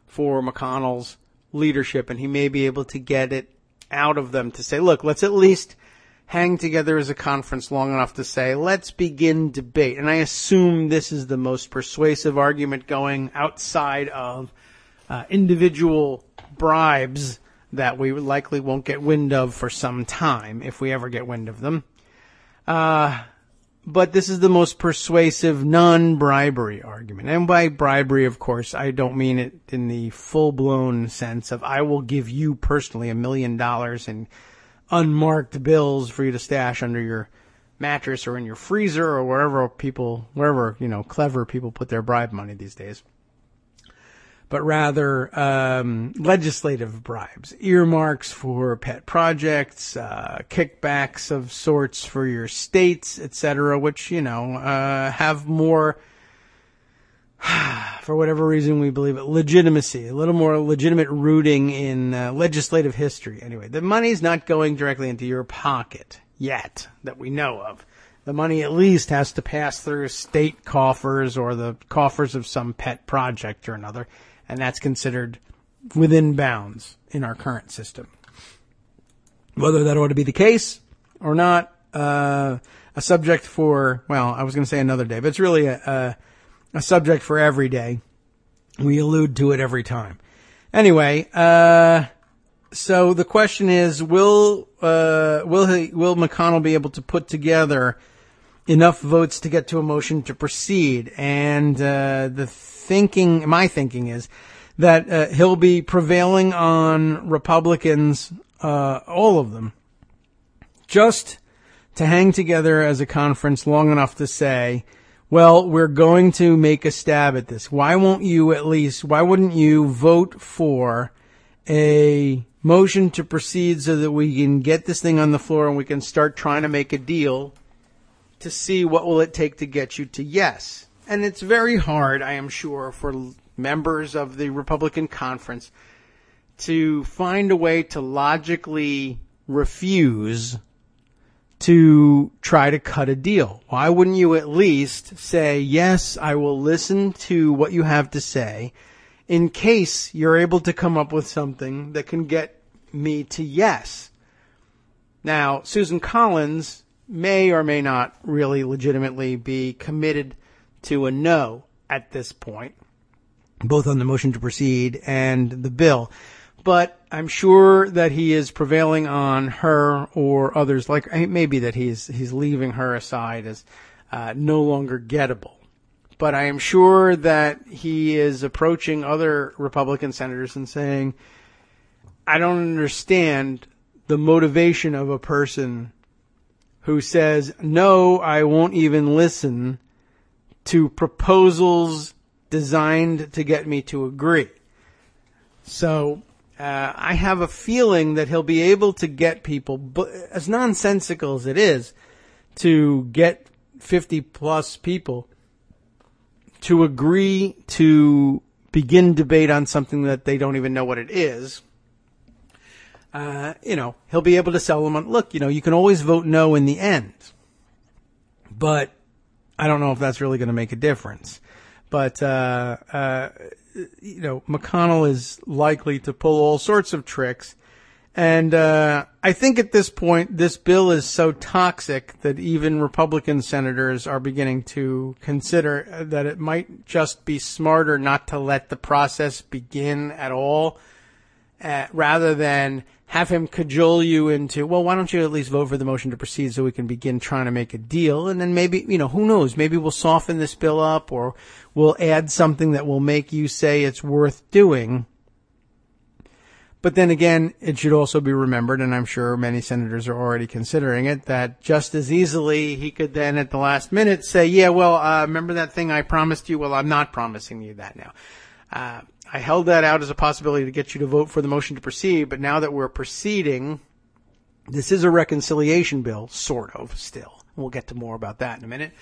for McConnell's leadership, and he may be able to get it out of them to say, look, let's at least hang together as a conference long enough to say, let's begin debate. And I assume this is the most persuasive argument going outside of individual bribes that we likely won't get wind of for some time, if we ever get wind of them. But this is the most persuasive non-bribery argument. And by bribery, of course, I don't mean it in the full-blown sense of I will give you personally $1 million in unmarked bills for you to stash under your mattress or in your freezer or wherever clever people put their bribe money these days. But rather legislative bribes, earmarks for pet projects, kickbacks of sorts for your states, etc., which, have more, for whatever reason we believe it, legitimacy, a little more legitimate rooting in legislative history. Anyway, the money's not going directly into your pocket yet that we know of. The money at least has to pass through state coffers or the coffers of some pet project or another. And that's considered within bounds in our current system. Whether that ought to be the case or not, a subject for, I was going to say another day, but it's really a subject for every day. We allude to it every time. Anyway, so the question is, will McConnell be able to put together enough votes to get to a motion to proceed? And my thinking is that he'll be prevailing on Republicans, all of them, just to hang together as a conference long enough to say, well, we're going to make a stab at this. Why wouldn't you vote for a motion to proceed so that we can get this thing on the floor and we can start trying to make a deal to see what will it take to get you to yes? And it's very hard, I am sure, for members of the Republican conference to find a way to logically refuse to try to cut a deal. Why wouldn't you at least say, yes, I will listen to what you have to say in case you're able to come up with something that can get me to yes? Now, Susan Collins may or may not really legitimately be committed to a no at this point, both on the motion to proceed and the bill. But I'm sure that he is prevailing on her or others, like maybe that he's leaving her aside as no longer gettable. But I am sure that he is approaching other Republican senators and saying, I don't understand the motivation of a person who says, no, I won't even listen to proposals designed to get me to agree. So I have a feeling that he'll be able to get people, as nonsensical as it is, to get 50 plus people to agree to begin debate on something that they don't even know what it is. He'll be able to sell them on, look, you can always vote no in the end. But I don't know if that's really going to make a difference. But McConnell is likely to pull all sorts of tricks. And I think at this point, this bill is so toxic that even Republican senators are beginning to consider that it might just be smarter not to let the process begin at all, rather than have him cajole you into, well, why don't you at least vote for the motion to proceed so we can begin trying to make a deal? And then maybe, who knows, maybe we'll soften this bill up, or we'll add something that will make you say it's worth doing. But then again, it should also be remembered, and I'm sure many senators are already considering it, that just as easily he could then at the last minute say, yeah, well, remember that thing I promised you? Well, I'm not promising you that now. I held that out as a possibility to get you to vote for the motion to proceed, but now that we're proceeding, this is a reconciliation bill, sort of, still. We'll get to more about that in a minute.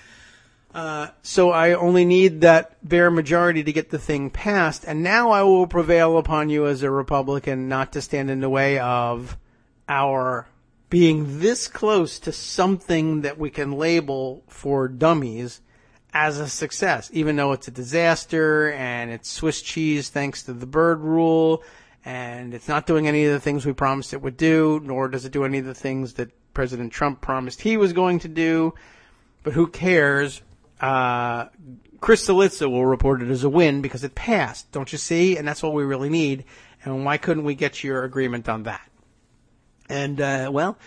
So I only need that bare majority to get the thing passed, and now I will prevail upon you as a Republican not to stand in the way of our being this close to something that we can label for dummies as a success, even though it's a disaster and it's Swiss cheese thanks to the bird rule, and it's not doing any of the things we promised it would do, nor does it do any of the things that President Trump promised he was going to do. But who cares? Chris Cillizza will report it as a win because it passed, don't you see? And that's what we really need. And why couldn't we get your agreement on that? And, well,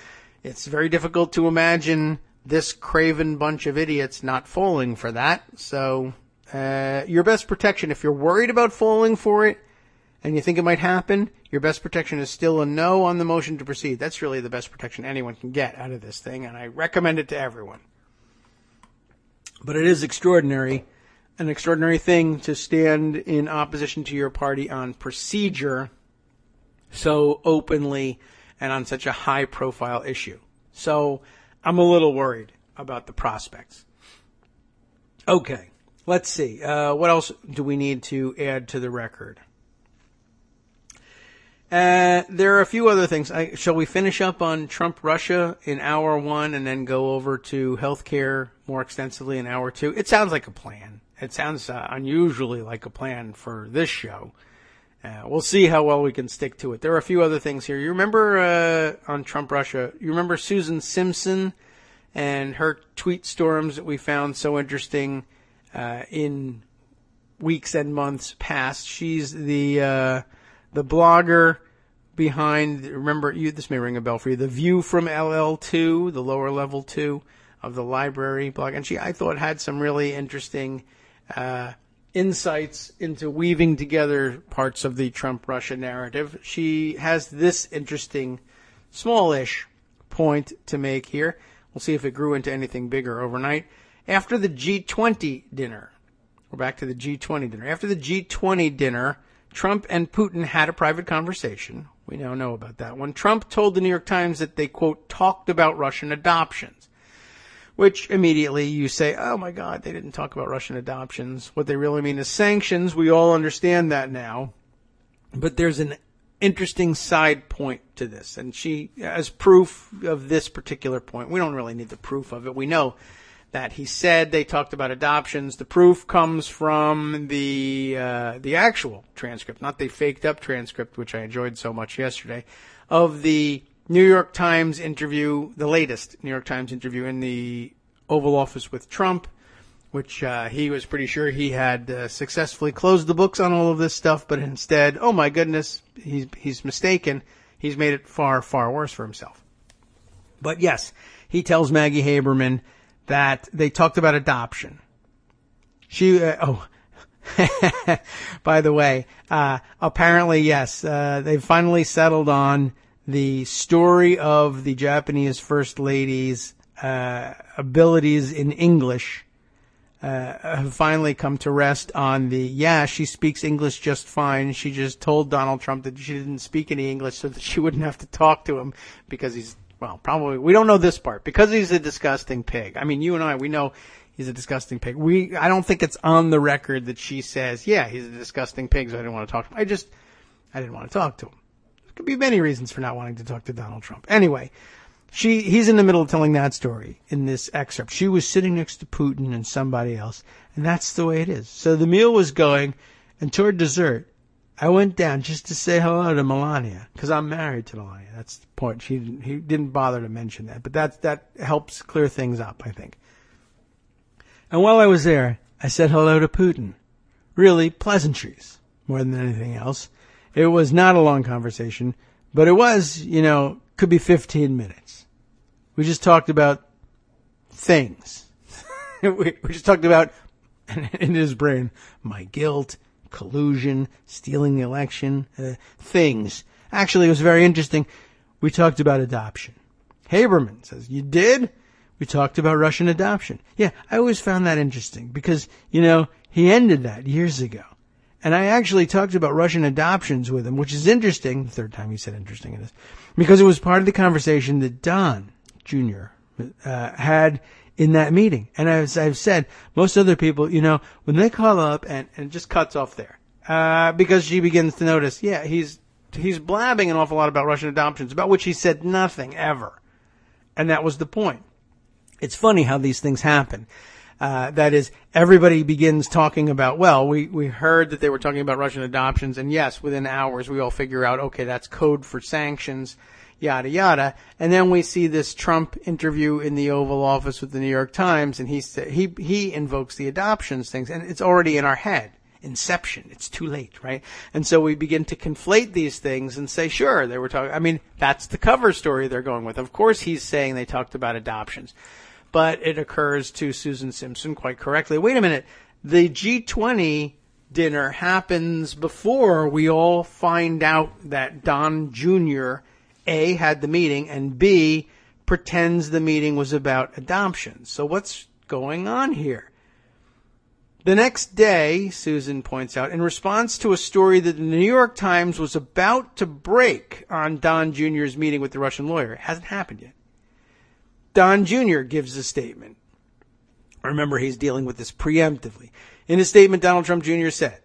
it's very difficult to imagine this craven bunch of idiots not falling for that. So, your best protection, if you're worried about falling for it and you think it might happen, your best protection is still a no on the motion to proceed. That's really the best protection anyone can get out of this thing, and I recommend it to everyone. But it is extraordinary, an extraordinary thing to stand in opposition to your party on procedure so openly and on such a high-profile issue. So I'm a little worried about the prospects. Okay, let's see. What else do we need to add to the record? There are a few other things. Shall we finish up on Trump-Russia in hour one and then go over to healthcare more extensively in hour two? It sounds like a plan. It sounds unusually like a plan for this show. We'll see how well we can stick to it. There are a few other things here. You remember on Trump-Russia, you remember Susan Simpson and her tweet storms that we found so interesting in weeks and months past? She's the blogger behind, remember, this may ring a bell for you, The View from LL2, the lower level 2 of the library blog. And I thought, had some really interesting insights into weaving together parts of the Trump-Russia narrative. She has this interesting, smallish point to make here. We'll see if it grew into anything bigger overnight. After the G20 dinner, we're back to the G20 dinner. After the G20 dinner, Trump and Putin had a private conversation. We now know about that one. Trump told the New York Times that they, quote, talked about Russian adoptions, which immediately you say, oh, my God, they didn't talk about Russian adoptions. What they really mean is sanctions. We all understand that now. But there's an interesting side point to this. And she, as proof of this particular point, we don't really need the proof of it. We know that he said they talked about adoptions. The proof comes from the actual transcript, not the faked up transcript, which I enjoyed so much yesterday, of the New York Times interview, the latest New York Times interview in the Oval Office with Trump, which he was pretty sure he had successfully closed the books on all of this stuff, but instead, oh my goodness, he's mistaken. He's made it far, far worse for himself. But yes, he tells Maggie Haberman that they talked about adoption. By the way, apparently, yes, they've finally settled on the story of the Japanese First Lady's abilities in English have finally come to rest on she speaks English just fine. She just told Donald Trump that she didn't speak any English so that she wouldn't have to talk to him because he's, well, probably, we don't know this part, because he's a disgusting pig. I mean, you and I, we know he's a disgusting pig. I don't think it's on the record that she says, yeah, he's a disgusting pig, so I didn't want to talk to him. I didn't want to talk to him. There could be many reasons for not wanting to talk to Donald Trump. Anyway, he's in the middle of telling that story in this excerpt. She was sitting next to Putin and somebody else, and that's the way it is. So the meal was going, And toward dessert, I went down just to say hello to Melania, because I'm married to Melania. That's the point. He didn't bother to mention that, but that helps clear things up, I think. And while I was there, I said hello to Putin. Really, pleasantries, more than anything else. It was not a long conversation, but it was, could be 15 minutes. We just talked about things. we just talked about, in his brain, my guilt, collusion, stealing the election, things. Actually, it was very interesting. We talked about adoption. Haberman says, you did? We talked about Russian adoption. Yeah, I always found that interesting because, he ended that years ago. And I actually talked about Russian adoptions with him, which is interesting. The third time he said interesting it is. Because it was part of the conversation that Don Jr. Had in that meeting. And as I've said, most other people, when they call up and it just cuts off there. Because she begins to notice, yeah, he's blabbing an awful lot about Russian adoptions, about which he said nothing ever. And that was the point. It's funny how these things happen. That is, everybody begins talking about, well, we heard that they were talking about Russian adoptions, and yes, within hours we all figure out, okay, that's code for sanctions, yada, yada. And then we see this Trump interview in the Oval Office with the New York Times, and he invokes the adoptions things, and it's already in our head. Inception. It's too late, right? And so we begin to conflate these things and say, sure, they were talking, that's the cover story they're going with. Of course he's saying they talked about adoptions. But it occurs to Susan Simpson quite correctly. Wait a minute. The G20 dinner happens before we all find out that Don Jr., A, had the meeting, and B, pretends the meeting was about adoption. So what's going on here? The next day, Susan points out, in response to a story that the New York Times was about to break on Don Jr.'s meeting with the Russian lawyer, it hasn't happened yet. Don Jr. gives a statement. Remember, he's dealing with this preemptively. In his statement, Donald Trump Jr. said,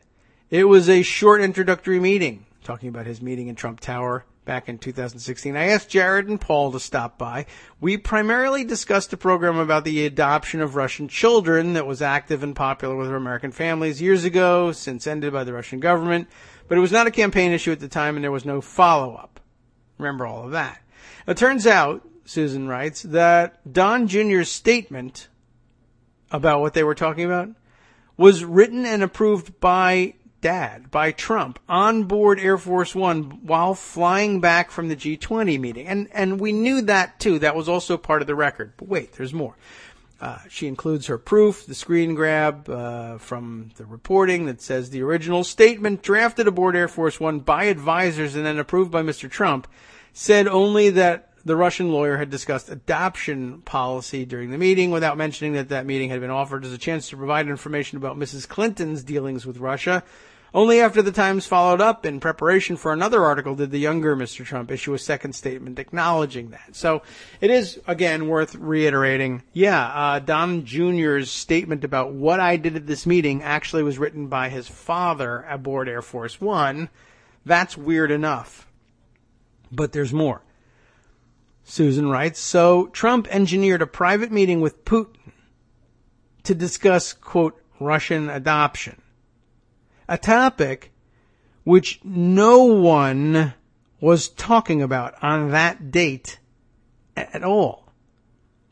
it was a short introductory meeting, talking about his meeting in Trump Tower back in 2016. I asked Jared and Paul to stop by. We primarily discussed a program about the adoption of Russian children that was active and popular with American families years ago, since ended by the Russian government. But it was not a campaign issue at the time, and there was no follow-up. Remember all of that. It turns out, Susan writes, that Don Jr.'s statement about what they were talking about was written and approved by Dad, by Trump, on board Air Force One while flying back from the G20 meeting. And we knew that, too. That was also part of the record. But wait, there's more. She includes her proof, the screen grab from the reporting that says the original statement drafted aboard Air Force One by advisors and then approved by Mr. Trump said only that the Russian lawyer had discussed adoption policy during the meeting without mentioning that meeting had been offered as a chance to provide information about Mrs. Clinton's dealings with Russia. Only after the Times followed up in preparation for another article did the younger Mr. Trump issue a second statement acknowledging that. So it is, again, worth reiterating. Yeah, Don Jr.'s statement about what I did at this meeting actually was written by his father aboard Air Force One. That's weird enough. But there's more. Susan writes, so Trump engineered a private meeting with Putin to discuss, quote, Russian adoption. A topic which no one was talking about on that date at all.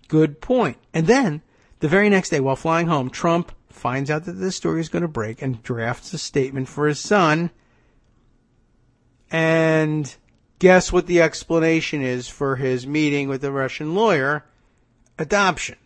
Good point. And then, the very next day, while flying home, Trump finds out that this story is going to break and drafts a statement for his son. And guess what the explanation is for his meeting with the Russian lawyer? Adoption.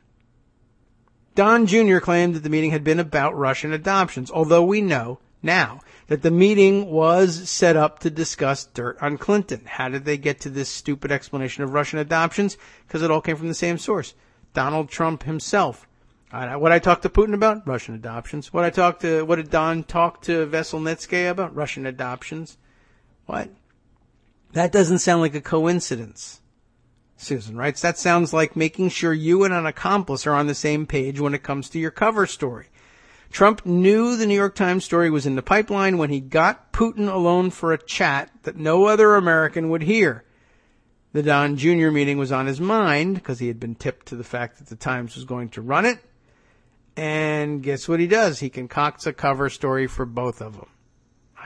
Don Jr. claimed that the meeting had been about Russian adoptions, although we know now that the meeting was set up to discuss dirt on Clinton. How did they get to this stupid explanation of Russian adoptions? Because it all came from the same source. Donald Trump himself. What I talked to Putin about? Russian adoptions. What did Don talk to Veselnitsky about? Russian adoptions. What? That doesn't sound like a coincidence, Susan writes. That sounds like making sure you and an accomplice are on the same page when it comes to your cover story. Trump knew the New York Times story was in the pipeline when he got Putin alone for a chat that no other American would hear. The Don Jr. meeting was on his mind because he had been tipped to the fact that the Times was going to run it. And guess what he does? He concocts a cover story for both of them.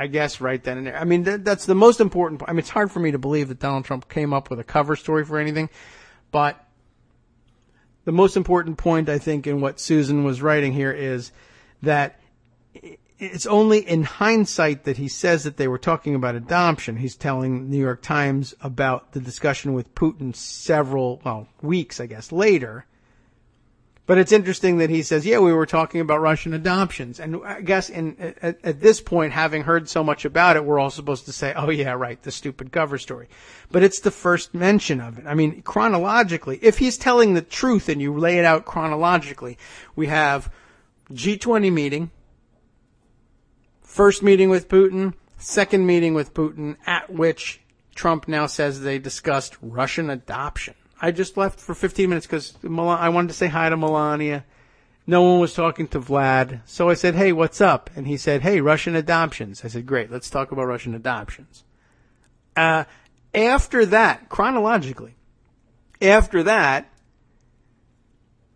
I guess, right then and there. I mean, that's the most important. I mean, it's hard for me to believe that Donald Trump came up with a cover story for anything, but the most important point, I think, in what Susan was writing here is that it's only in hindsight that he says that they were talking about adoption. He's telling the New York Times about the discussion with Putin several, weeks, I guess, later. But it's interesting that he says, yeah, we were talking about Russian adoptions. And I guess at this point, having heard so much about it, we're all supposed to say, oh, yeah, right, the stupid cover story. But it's the first mention of it. I mean, chronologically, if he's telling the truth and you lay it out chronologically, we have G20 meeting, first meeting with Putin, second meeting with Putin, at which Trump now says they discussed Russian adoption. I just left for 15 minutes because I wanted to say hi to Melania. No one was talking to Vlad. So I said, hey, what's up? And he said, hey, Russian adoptions. I said, great, let's talk about Russian adoptions. After that, chronologically, after that,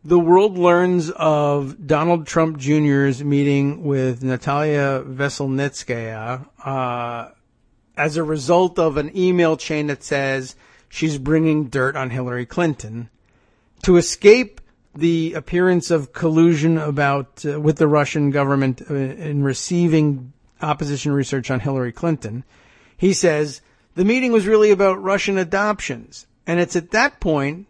the world learns of Donald Trump Jr.'s meeting with Natalia Veselnitskaya as a result of an email chain that says she's bringing dirt on Hillary Clinton to escape the appearance of collusion with the Russian government in receiving opposition research on Hillary Clinton. He says the meeting was really about Russian adoptions. And it's at that point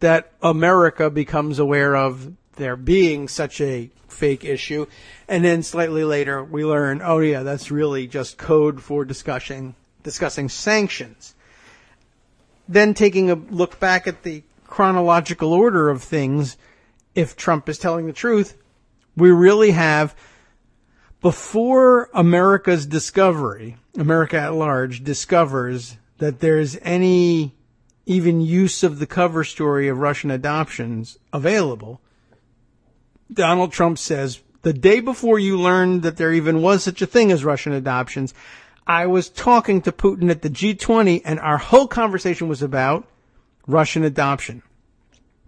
that America becomes aware of there being such a fake issue. And then slightly later we learn, oh yeah, that's really just code for discussing sanctions. Then taking a look back at the chronological order of things, if Trump is telling the truth, we really have, before America's discovery, America at large discovers that there's any even use of the cover story of Russian adoptions available, Donald Trump says, the day before you learned that there even was such a thing as Russian adoptions, I was talking to Putin at the G20 and our whole conversation was about Russian adoption.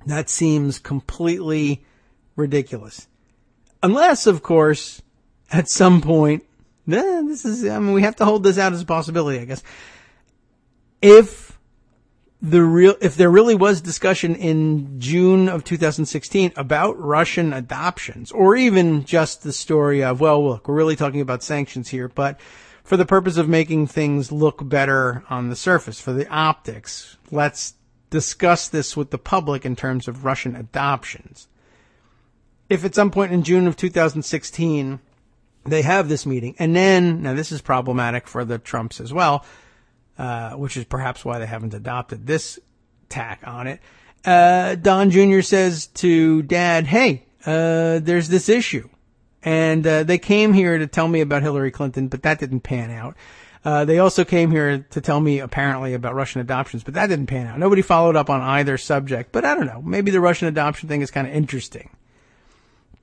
That seems completely ridiculous. Unless, of course, at some point, we have to hold this out as a possibility, I guess. If there really was discussion in June of 2016 about Russian adoptions, or even just the story of, well, look, we're really talking about sanctions here, but for the purpose of making things look better on the surface, for the optics, let's discuss this with the public in terms of Russian adoptions. If at some point in June of 2016 they have this meeting, and then, now this is problematic for the Trumps as well, which is perhaps why they haven't adopted this tack on it. Don Jr. says to Dad, hey, there's this issue. And they came here to tell me about Hillary Clinton, but that didn't pan out. They also came here to tell me apparently about Russian adoptions, but that didn't pan out. Nobody followed up on either subject, but I don't know. Maybe the Russian adoption thing is kind of interesting.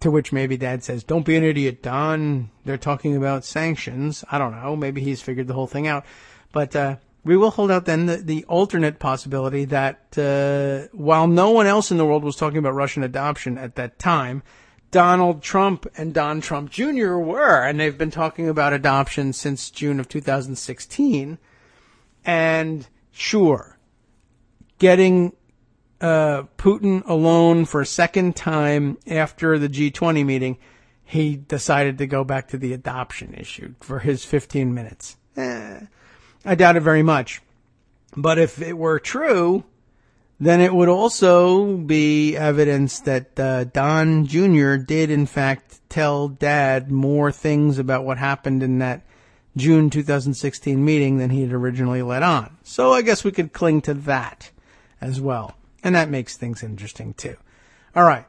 To which maybe Dad says, don't be an idiot, Don. They're talking about sanctions. I don't know. Maybe he's figured the whole thing out. But we will hold out then the alternate possibility that while no one else in the world was talking about Russian adoption at that time, Donald Trump and Don Trump Jr. were, and they've been talking about adoption since June of 2016. And sure, getting Putin alone for a second time after the G20 meeting, he decided to go back to the adoption issue for his 15 minutes. I doubt it very much. But if it were true, then it would also be evidence that Don Jr. did, in fact, tell Dad more things about what happened in that June 2016 meeting than he had originally let on. So I guess we could cling to that as well. And that makes things interesting, too. All right.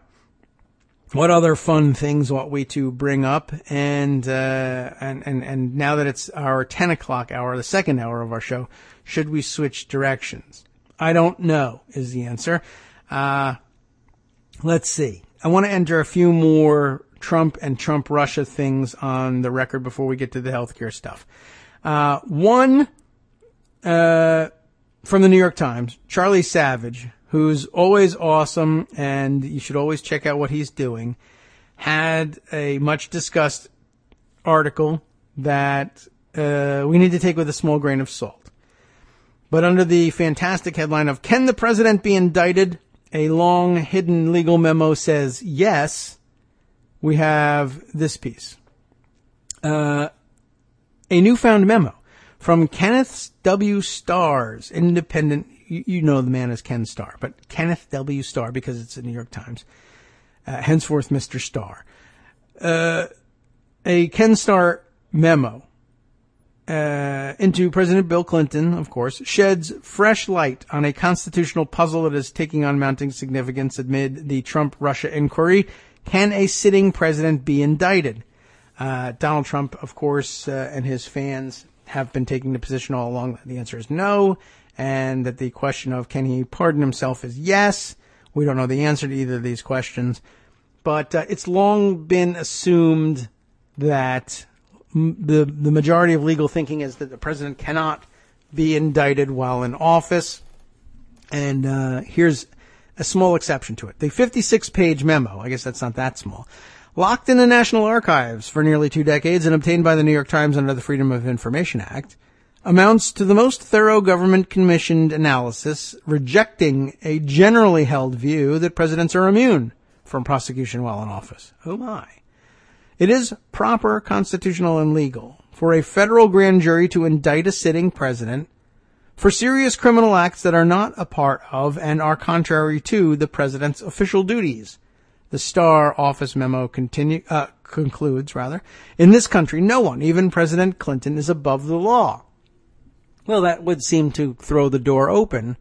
What other fun things ought we to bring up? And now that it's our 10 o'clock hour, the second hour of our show, should we switch directions? I don't know is the answer. Let's see. I want to enter a few more Trump and Trump-Russia things on the record before we get to the healthcare stuff. One, from the New York Times, Charlie Savage, who's always awesome and you should always check out what he's doing, had a much discussed article that we need to take with a small grain of salt. But under the fantastic headline of "Can the President be Indicted?" a long hidden legal memo says yes. We have this piece. A newfound memo from Kenneth W. Starr's independent, you know the man as Ken Starr, but Kenneth W. Starr because it's the New York Times, henceforth Mr. Starr. A Ken Starr memo into President Bill Clinton, of course, sheds fresh light on a constitutional puzzle that is taking on mounting significance amid the Trump-Russia inquiry. Can a sitting president be indicted? Donald Trump, of course, and his fans have been taking the position all along that the answer is no, and that the question of can he pardon himself is yes. We don't know the answer to either of these questions, but it's long been assumed that the majority of legal thinking is that the president cannot be indicted while in office, and here's a small exception to it. The 56-page memo, I guess that's not that small, locked in the National Archives for nearly 2 decades and obtained by the New York Times under the Freedom of Information Act, amounts to the most thorough government-commissioned analysis rejecting a generally held view that presidents are immune from prosecution while in office. Oh my. It is proper, constitutional, and legal for a federal grand jury to indict a sitting president for serious criminal acts that are not a part of and are contrary to the president's official duties. The Starr office memo concludes, in this country, no one, even President Clinton, is above the law. Well, that would seem to throw the door open,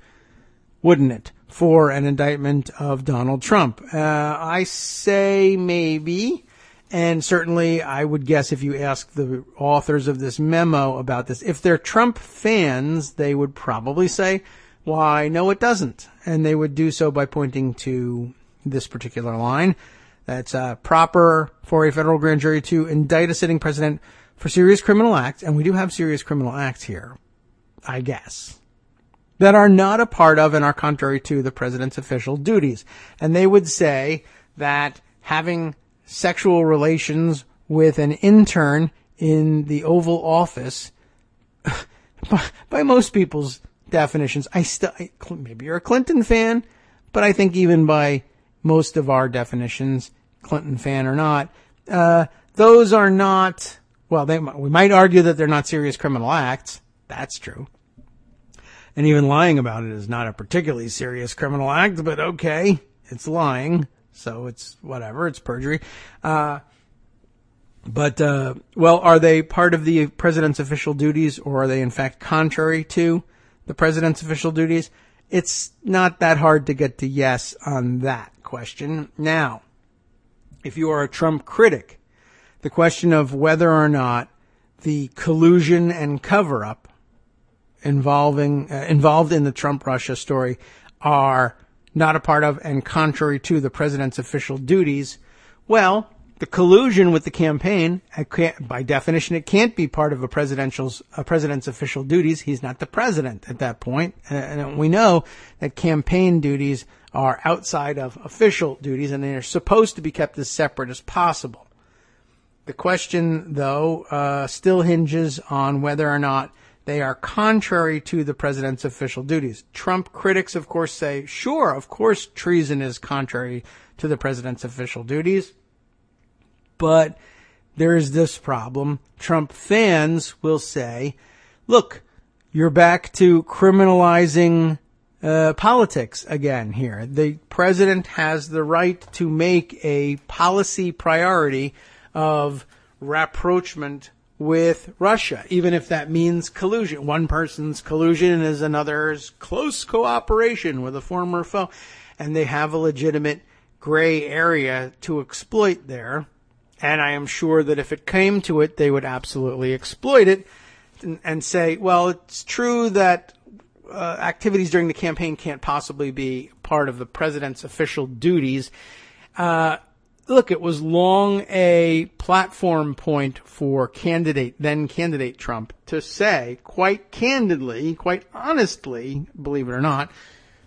wouldn't it, for an indictment of Donald Trump? I say maybe. And certainly, I would guess if you ask the authors of this memo about this, if they're Trump fans, they would probably say, why, no, it doesn't. And they would do so by pointing to this particular line. That's proper for a federal grand jury to indict a sitting president for serious criminal acts, and we do have serious criminal acts here, I guess, that are not a part of and are contrary to the president's official duties. And they would say that having sexual relations with an intern in the Oval Office, by most people's definitions, maybe you're a Clinton fan, but I think even by most of our definitions, Clinton fan or not, those are not, well, we might argue that they're not serious criminal acts. That's true. And even lying about it is not a particularly serious criminal act, but okay, it's lying. So it's whatever, it's perjury. Well, are they part of the president's official duties, or are they in fact contrary to the president's official duties? It's not that hard to get to yes on that question. Now, if you are a Trump critic, the question of whether or not the collusion and cover-up involved in the Trump-Russia story are not a part of and contrary to the president's official duties, well, the collusion with the campaign, by definition, it can't be part of a president's official duties. He's not the president at that point. And we know that campaign duties are outside of official duties, and they're supposed to be kept as separate as possible. The question, though, still hinges on whether or not they are contrary to the president's official duties. Trump critics, of course, say, sure, of course, treason is contrary to the president's official duties. But there is this problem. Trump fans will say, look, you're back to criminalizing politics again here. The president has the right to make a policy priority of rapprochement with Russia, even if that means collusion. One person's collusion is another's close cooperation with a former foe. And they have a legitimate gray area to exploit there. And I am sure that if it came to it, they would absolutely exploit it and say, well, it's true that activities during the campaign can't possibly be part of the president's official duties. Look, it was long a platform point for then candidate Trump to say quite candidly, quite honestly, believe it or not,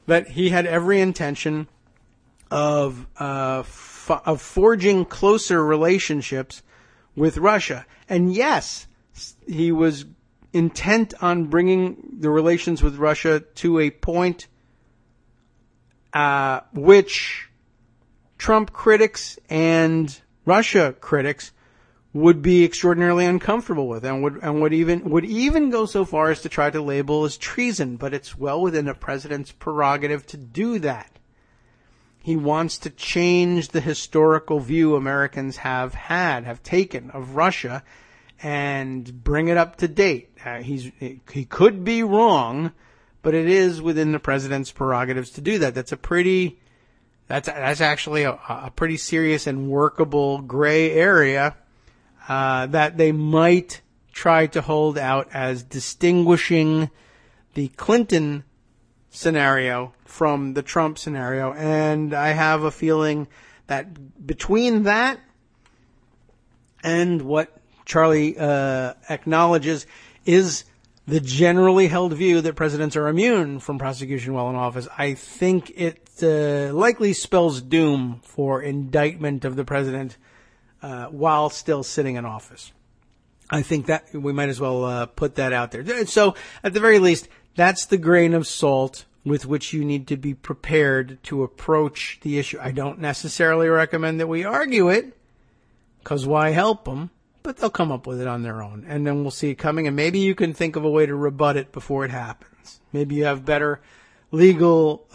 that he had every intention of forging closer relationships with Russia. And yes, he was intent on bringing the relations with Russia to a point which Trump critics and Russia critics would be extraordinarily uncomfortable with, and would even go so far as to try to label as treason. But it's well within a president's prerogative to do that. He wants to change the historical view Americans have taken of Russia, and bring it up to date. He could be wrong, but it is within the president's prerogatives to do that. That's actually a pretty serious and workable gray area that they might try to hold out as distinguishing the Clinton scenario from the Trump scenario. And I have a feeling that between that and what Charlie acknowledges is the generally held view that presidents are immune from prosecution while in office, I think it likely spells doom for indictment of the president while still sitting in office. I think that we might as well put that out there. So, at the very least, that's the grain of salt with which you need to be prepared to approach the issue. I don't necessarily recommend that we argue it, because why help them? But they'll come up with it on their own, and then we'll see it coming, and maybe you can think of a way to rebut it before it happens. Maybe you have better legal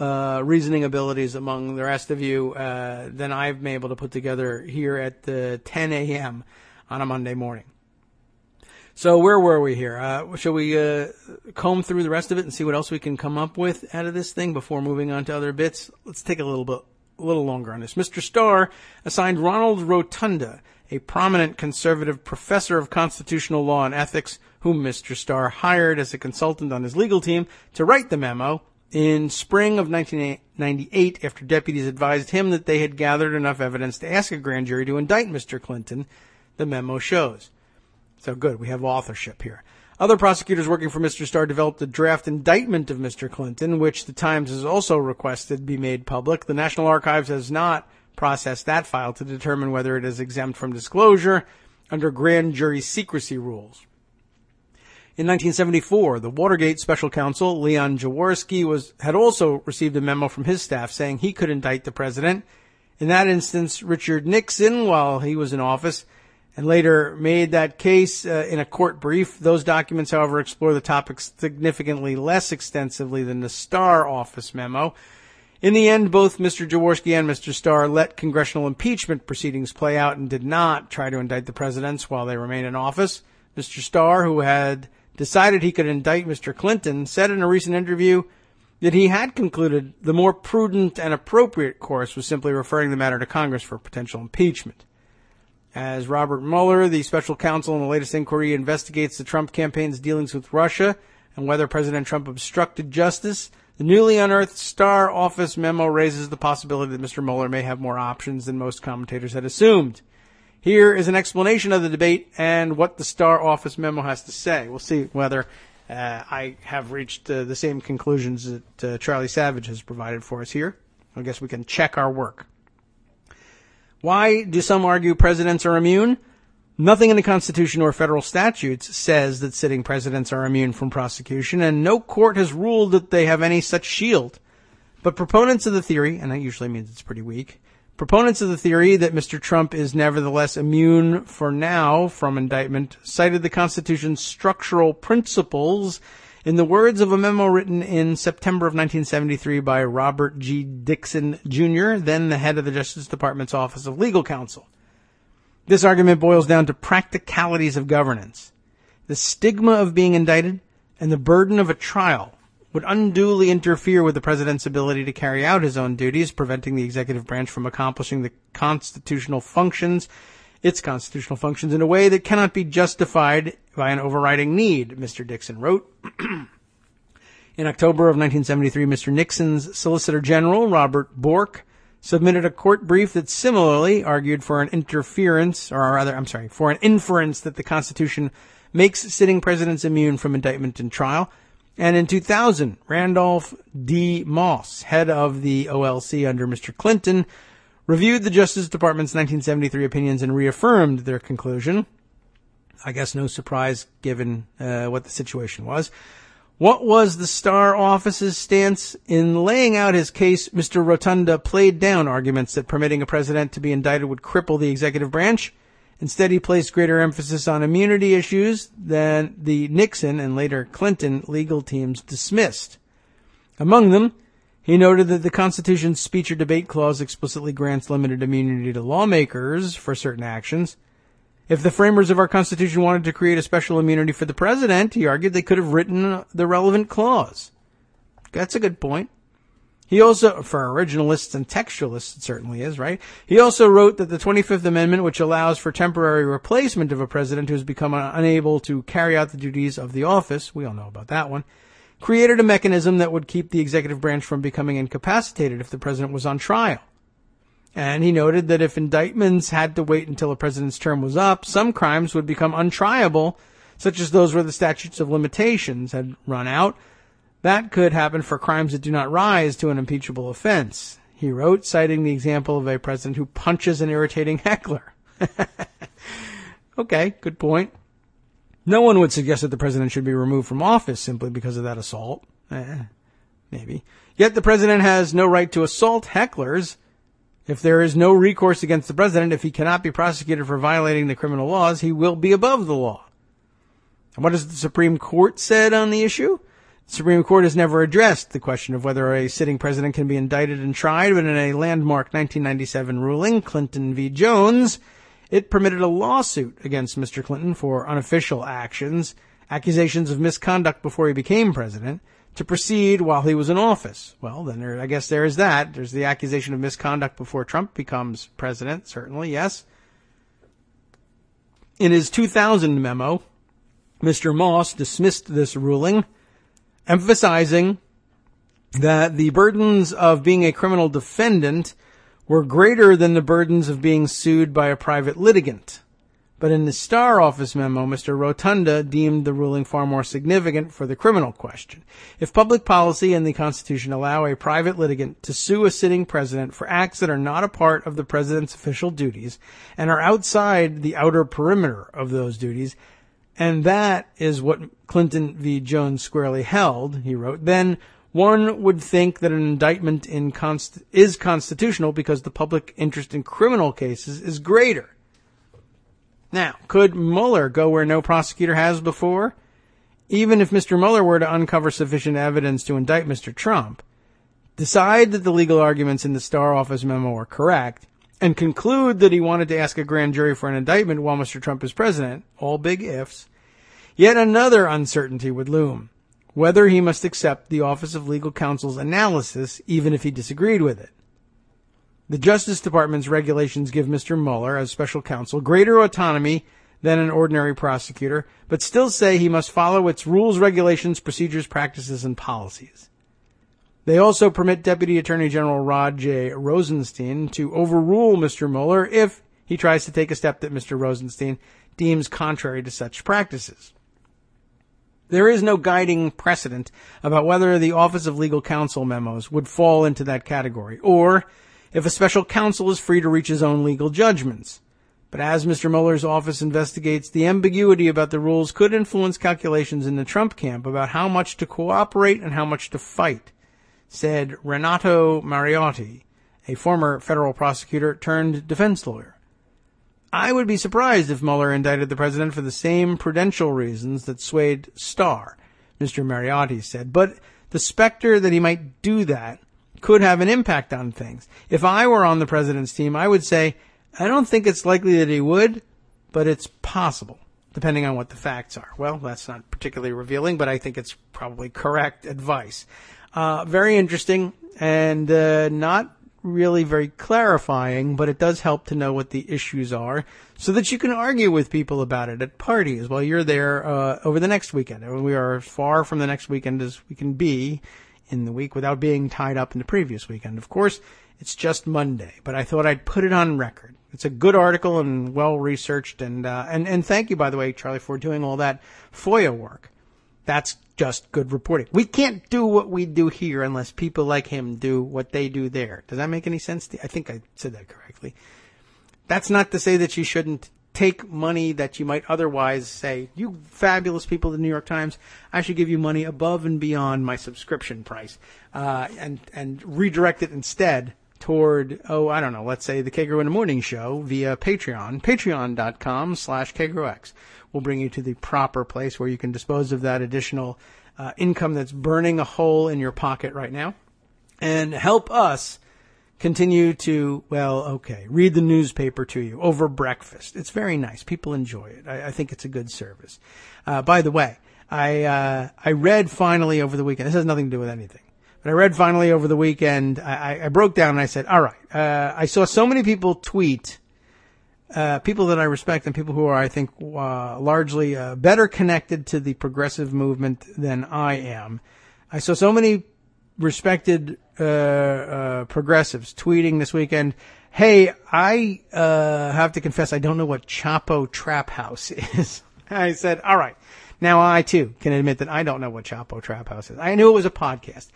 reasoning abilities among the rest of you than I've been able to put together here at 10 a.m. on a Monday morning. So where were we here? Shall we comb through the rest of it and see what else we can come up with out of this thing before moving on to other bits? Let's take a little longer on this. Mr. Starr assigned Ronald Rotunda, a prominent conservative professor of constitutional law and ethics, whom Mr. Starr hired as a consultant on his legal team, to write the memo in spring of 1998 after deputies advised him that they had gathered enough evidence to ask a grand jury to indict Mr. Clinton, the memo shows. So good, we have authorship here. Other prosecutors working for Mr. Starr developed a draft indictment of Mr. Clinton, which the Times has also requested be made public. The National Archives has not processed that file to determine whether it is exempt from disclosure under grand jury secrecy rules. In 1974, the Watergate special counsel, Leon Jaworski, had also received a memo from his staff saying he could indict the president. In that instance, Richard Nixon, while he was in office, and later made that case in a court brief. Those documents, however, explore the topic significantly less extensively than the Starr office memo. In the end, both Mr. Jaworski and Mr. Starr let congressional impeachment proceedings play out and did not try to indict the presidents while they remained in office. Mr. Starr, who had decided he could indict Mr. Clinton, said in a recent interview that he had concluded the more prudent and appropriate course was simply referring the matter to Congress for potential impeachment. As Robert Mueller, the special counsel in the latest inquiry, investigates the Trump campaign's dealings with Russia and whether President Trump obstructed justice, the newly unearthed Starr office memo raises the possibility that Mr. Mueller may have more options than most commentators had assumed. Here is an explanation of the debate and what the Starr office memo has to say. We'll see whether I have reached the same conclusions that Charlie Savage has provided for us here. I guess we can check our work. Why do some argue presidents are immune? Nothing in the Constitution or federal statutes says that sitting presidents are immune from prosecution, and no court has ruled that they have any such shield. But proponents of the theory, and that usually means it's pretty weak, proponents of the theory that Mr. Trump is nevertheless immune for now from indictment cited the Constitution's structural principles in the words of a memo written in September of 1973 by Robert G. Dixon, Jr., then the head of the Justice Department's Office of Legal Counsel. This argument boils down to practicalities of governance. The stigma of being indicted and the burden of a trial would unduly interfere with the president's ability to carry out his own duties, preventing the executive branch from accomplishing its constitutional functions in a way that cannot be justified by an overriding need, Mr. Dixon wrote. In October of 1973, Mr. Nixon's Solicitor General, Robert Bork, submitted a court brief that similarly argued for an inference that the Constitution makes sitting presidents immune from indictment and trial. And in 2000, Randolph D. Moss, head of the OLC under Mr. Clinton, reviewed the Justice Department's 1973 opinions and reaffirmed their conclusion. I guess no surprise given what the situation was. What was the Star office's stance? In laying out his case, Mr. Rotunda played down arguments that permitting a president to be indicted would cripple the executive branch. Instead, he placed greater emphasis on immunity issues than the Nixon and later Clinton legal teams dismissed. Among them, he noted that the Constitution's speech or debate clause explicitly grants limited immunity to lawmakers for certain actions. If the framers of our Constitution wanted to create a special immunity for the president, he argued they could have written the relevant clause. That's a good point. He also, for originalists and textualists, it certainly is, right? He also wrote that the 25th Amendment, which allows for temporary replacement of a president who has become unable to carry out the duties of the office, we all know about that one, created a mechanism that would keep the executive branch from becoming incapacitated if the president was on trial. And he noted that if indictments had to wait until a president's term was up, some crimes would become untriable, such as those where the statutes of limitations had run out. That could happen for crimes that do not rise to an impeachable offense, he wrote, citing the example of a president who punches an irritating heckler. Okay, good point. No one would suggest that the president should be removed from office simply because of that assault. Maybe. Yet the president has no right to assault hecklers. If there is no recourse against the president, if he cannot be prosecuted for violating the criminal laws, he will be above the law. And what has the Supreme Court said on the issue? The Supreme Court has never addressed the question of whether a sitting president can be indicted and tried, but in a landmark 1997 ruling, Clinton v. Jones, it permitted a lawsuit against Mr. Clinton for unofficial actions, accusations of misconduct before he became president, to proceed while he was in office. Well, then I guess there is that. There's the accusation of misconduct before Trump becomes president, certainly, yes. In his 2000 memo, Mr. Moss dismissed this ruling, emphasizing that the burdens of being a criminal defendant were greater than the burdens of being sued by a private litigant. But in the Star Office memo, Mr. Rotunda deemed the ruling far more significant for the criminal question. If public policy and the Constitution allow a private litigant to sue a sitting president for acts that are not a part of the president's official duties and are outside the outer perimeter of those duties, and that is what Clinton v. Jones squarely held, he wrote, then one would think that an indictment is constitutional because the public interest in criminal cases is greater. Now, could Mueller go where no prosecutor has before? Even if Mr. Mueller were to uncover sufficient evidence to indict Mr. Trump, decide that the legal arguments in the Star Office memo are correct, and conclude that he wanted to ask a grand jury for an indictment while Mr. Trump is president, all big ifs, yet another uncertainty would loom, whether he must accept the Office of Legal Counsel's analysis even if he disagreed with it. The Justice Department's regulations give Mr. Mueller, as special counsel, greater autonomy than an ordinary prosecutor, but still say he must follow its rules, regulations, procedures, practices, and policies. They also permit Deputy Attorney General Rod J. Rosenstein to overrule Mr. Mueller if he tries to take a step that Mr. Rosenstein deems contrary to such practices. There is no guiding precedent about whether the Office of Legal Counsel memos would fall into that category, or if a special counsel is free to reach his own legal judgments. But as Mr. Mueller's office investigates, the ambiguity about the rules could influence calculations in the Trump camp about how much to cooperate and how much to fight, said Renato Mariotti, a former federal prosecutor turned defense lawyer. I would be surprised if Mueller indicted the president for the same prudential reasons that swayed Starr, Mr. Mariotti said, but the specter that he might do that could have an impact on things. If I were on the president's team, I would say, I don't think it's likely that he would, but it's possible, depending on what the facts are. Well, that's not particularly revealing, but I think it's probably correct advice. Very interesting and not really very clarifying, but it does help to know what the issues are so that you can argue with people about it at parties while you're there over the next weekend. We are as far from the next weekend as we can be in the week without being tied up in the previous weekend. Of course, it's just Monday, but I thought I'd put it on record. It's a good article and well researched, and thank you, by the way, Charlie, for doing all that FOIA work. That's just good reporting. We can't do what we do here unless people like him do what they do there. Does that make any sense? I think I said that correctly. That's not to say that you shouldn't take money that you might otherwise say, you fabulous people at the New York Times, I should give you money above and beyond my subscription price, and redirect it instead toward, I don't know, let's say the Kagro in the Morning Show via Patreon, patreon.com/KagroX. Will bring you to the proper place where you can dispose of that additional income that's burning a hole in your pocket right now, and help us continue to, read the newspaper to you over breakfast. It's very nice. People enjoy it. I think it's a good service. By the way, I read finally over the weekend. This has nothing to do with anything. But I read finally over the weekend. I broke down and I said, all right, I saw so many people tweet, people that I respect and people who are, I think, largely better connected to the progressive movement than I am. I saw so many respected progressives tweeting this weekend, hey, I have to confess I don't know what Chapo Trap House is. I said, all right, now I too can admit that I don't know what Chapo Trap House is. I knew it was a podcast,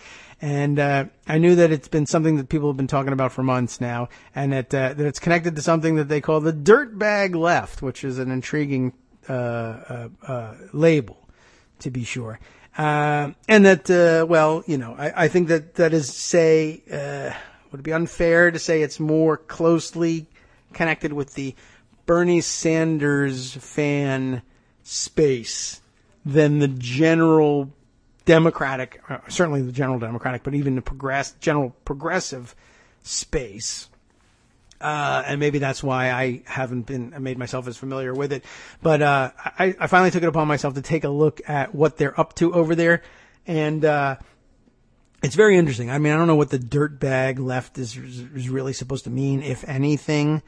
and I knew that it's been something that people have been talking about for months now, and that it's connected to something that they call the dirtbag left, which is an intriguing label, to be sure. And that, I think that is, say, would it be unfair to say it's more closely connected with the Bernie Sanders fan space than the general Democratic, certainly the general Democratic, but even the general progressive space. And maybe that's why I haven't made myself as familiar with it. But I finally took it upon myself to take a look at what they're up to over there. And it's very interesting. I mean, I don't know what the dirtbag left is really supposed to mean, if anything.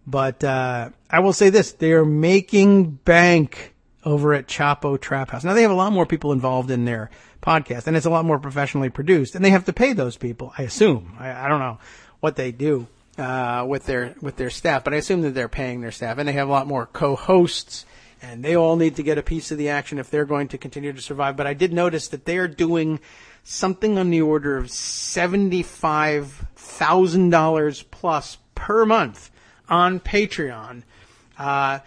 But I will say this. They are making bank over at Chapo Trap House. Now, they have a lot more people involved in their podcast, and it's a lot more professionally produced. And they have to pay those people, I assume. I don't know what they do with their staff, but I assume that they're paying their staff, and they have a lot more co-hosts, and they all need to get a piece of the action if they're going to continue to survive. But I did notice that they are doing something on the order of $75,000 plus per month on Patreon.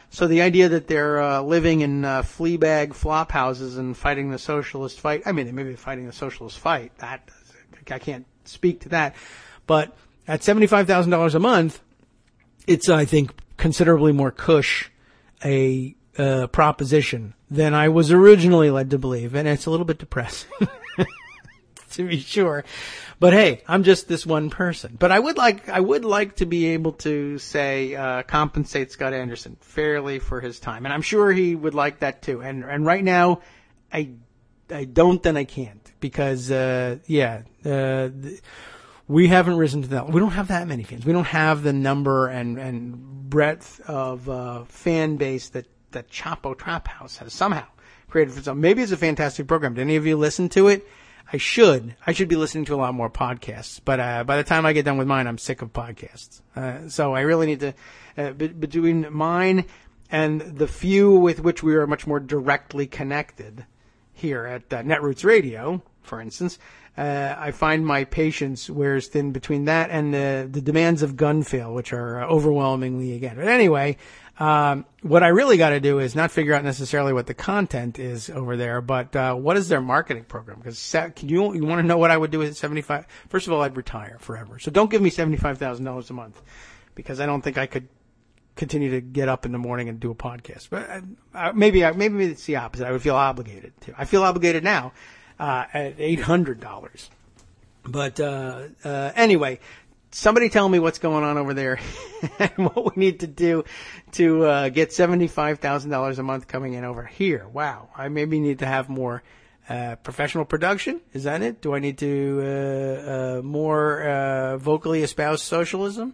So the idea that they're living in fleabag flop houses and fighting the socialist fight, I mean, they may be fighting the socialist fight. I can't speak to that. But at $75,000 a month, it's, I think, considerably more cush a proposition than I was originally led to believe. And it's a little bit depressing, to be sure. But hey, I'm just this one person. But I would like to be able to say, compensate Scott Anderson fairly for his time. And I'm sure he would like that too. And right now, I don't and I can't because, we haven't risen to that. We don't have that many fans. We don't have the number and breadth of, fan base that Chapo Trap House has somehow created for itself. Maybe it's a fantastic program. Did any of you listen to it? I should be listening to a lot more podcasts, but by the time I get done with mine, I'm sick of podcasts. So I really need to, between mine and the few with which we are much more directly connected here at Netroots Radio, for instance, I find my patience wears thin between that and the demands of Gunfail, which are overwhelmingly again. But anyway, what I really got to do is not figure out necessarily what the content is over there, but what is their marketing program? Because you want to know what I would do with 75? First of all, I'd retire forever. So don't give me $75,000 a month, because I don't think I could continue to get up in the morning and do a podcast. But maybe it's the opposite. I would feel obligated to. I feel obligated now. At $800. But anyway, somebody tell me what's going on over there and what we need to do to get $75,000 a month coming in over here. Wow. I maybe need to have more professional production. Is that it? Do I need to more vocally espouse socialism?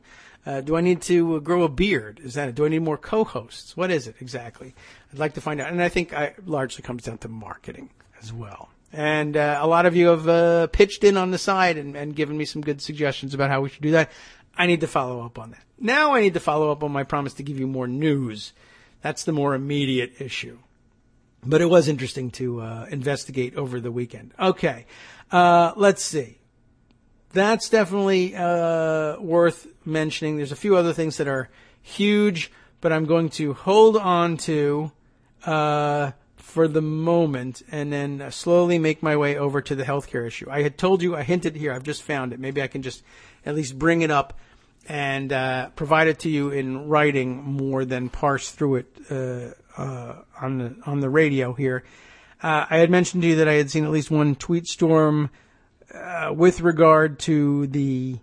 Do I need to grow a beard? Is that it? Do I need more co-hosts? What is it exactly? I'd like to find out. And I think it largely comes down to marketing as well. And a lot of you have pitched in on the side and given me some good suggestions about how we should do that. I need to follow up on that. Now I need to follow up on my promise to give you more news. That's the more immediate issue. But it was interesting to investigate over the weekend. Okay, let's see. That's definitely worth mentioning. There's a few other things that are huge but I'm going to hold on to for the moment and then slowly make my way over to the healthcare issue. I had told you, I hinted here, I've just found it. Maybe I can just at least bring it up and provide it to you in writing more than parse through it on the radio here. I had mentioned to you that I had seen at least one tweet storm with regard to the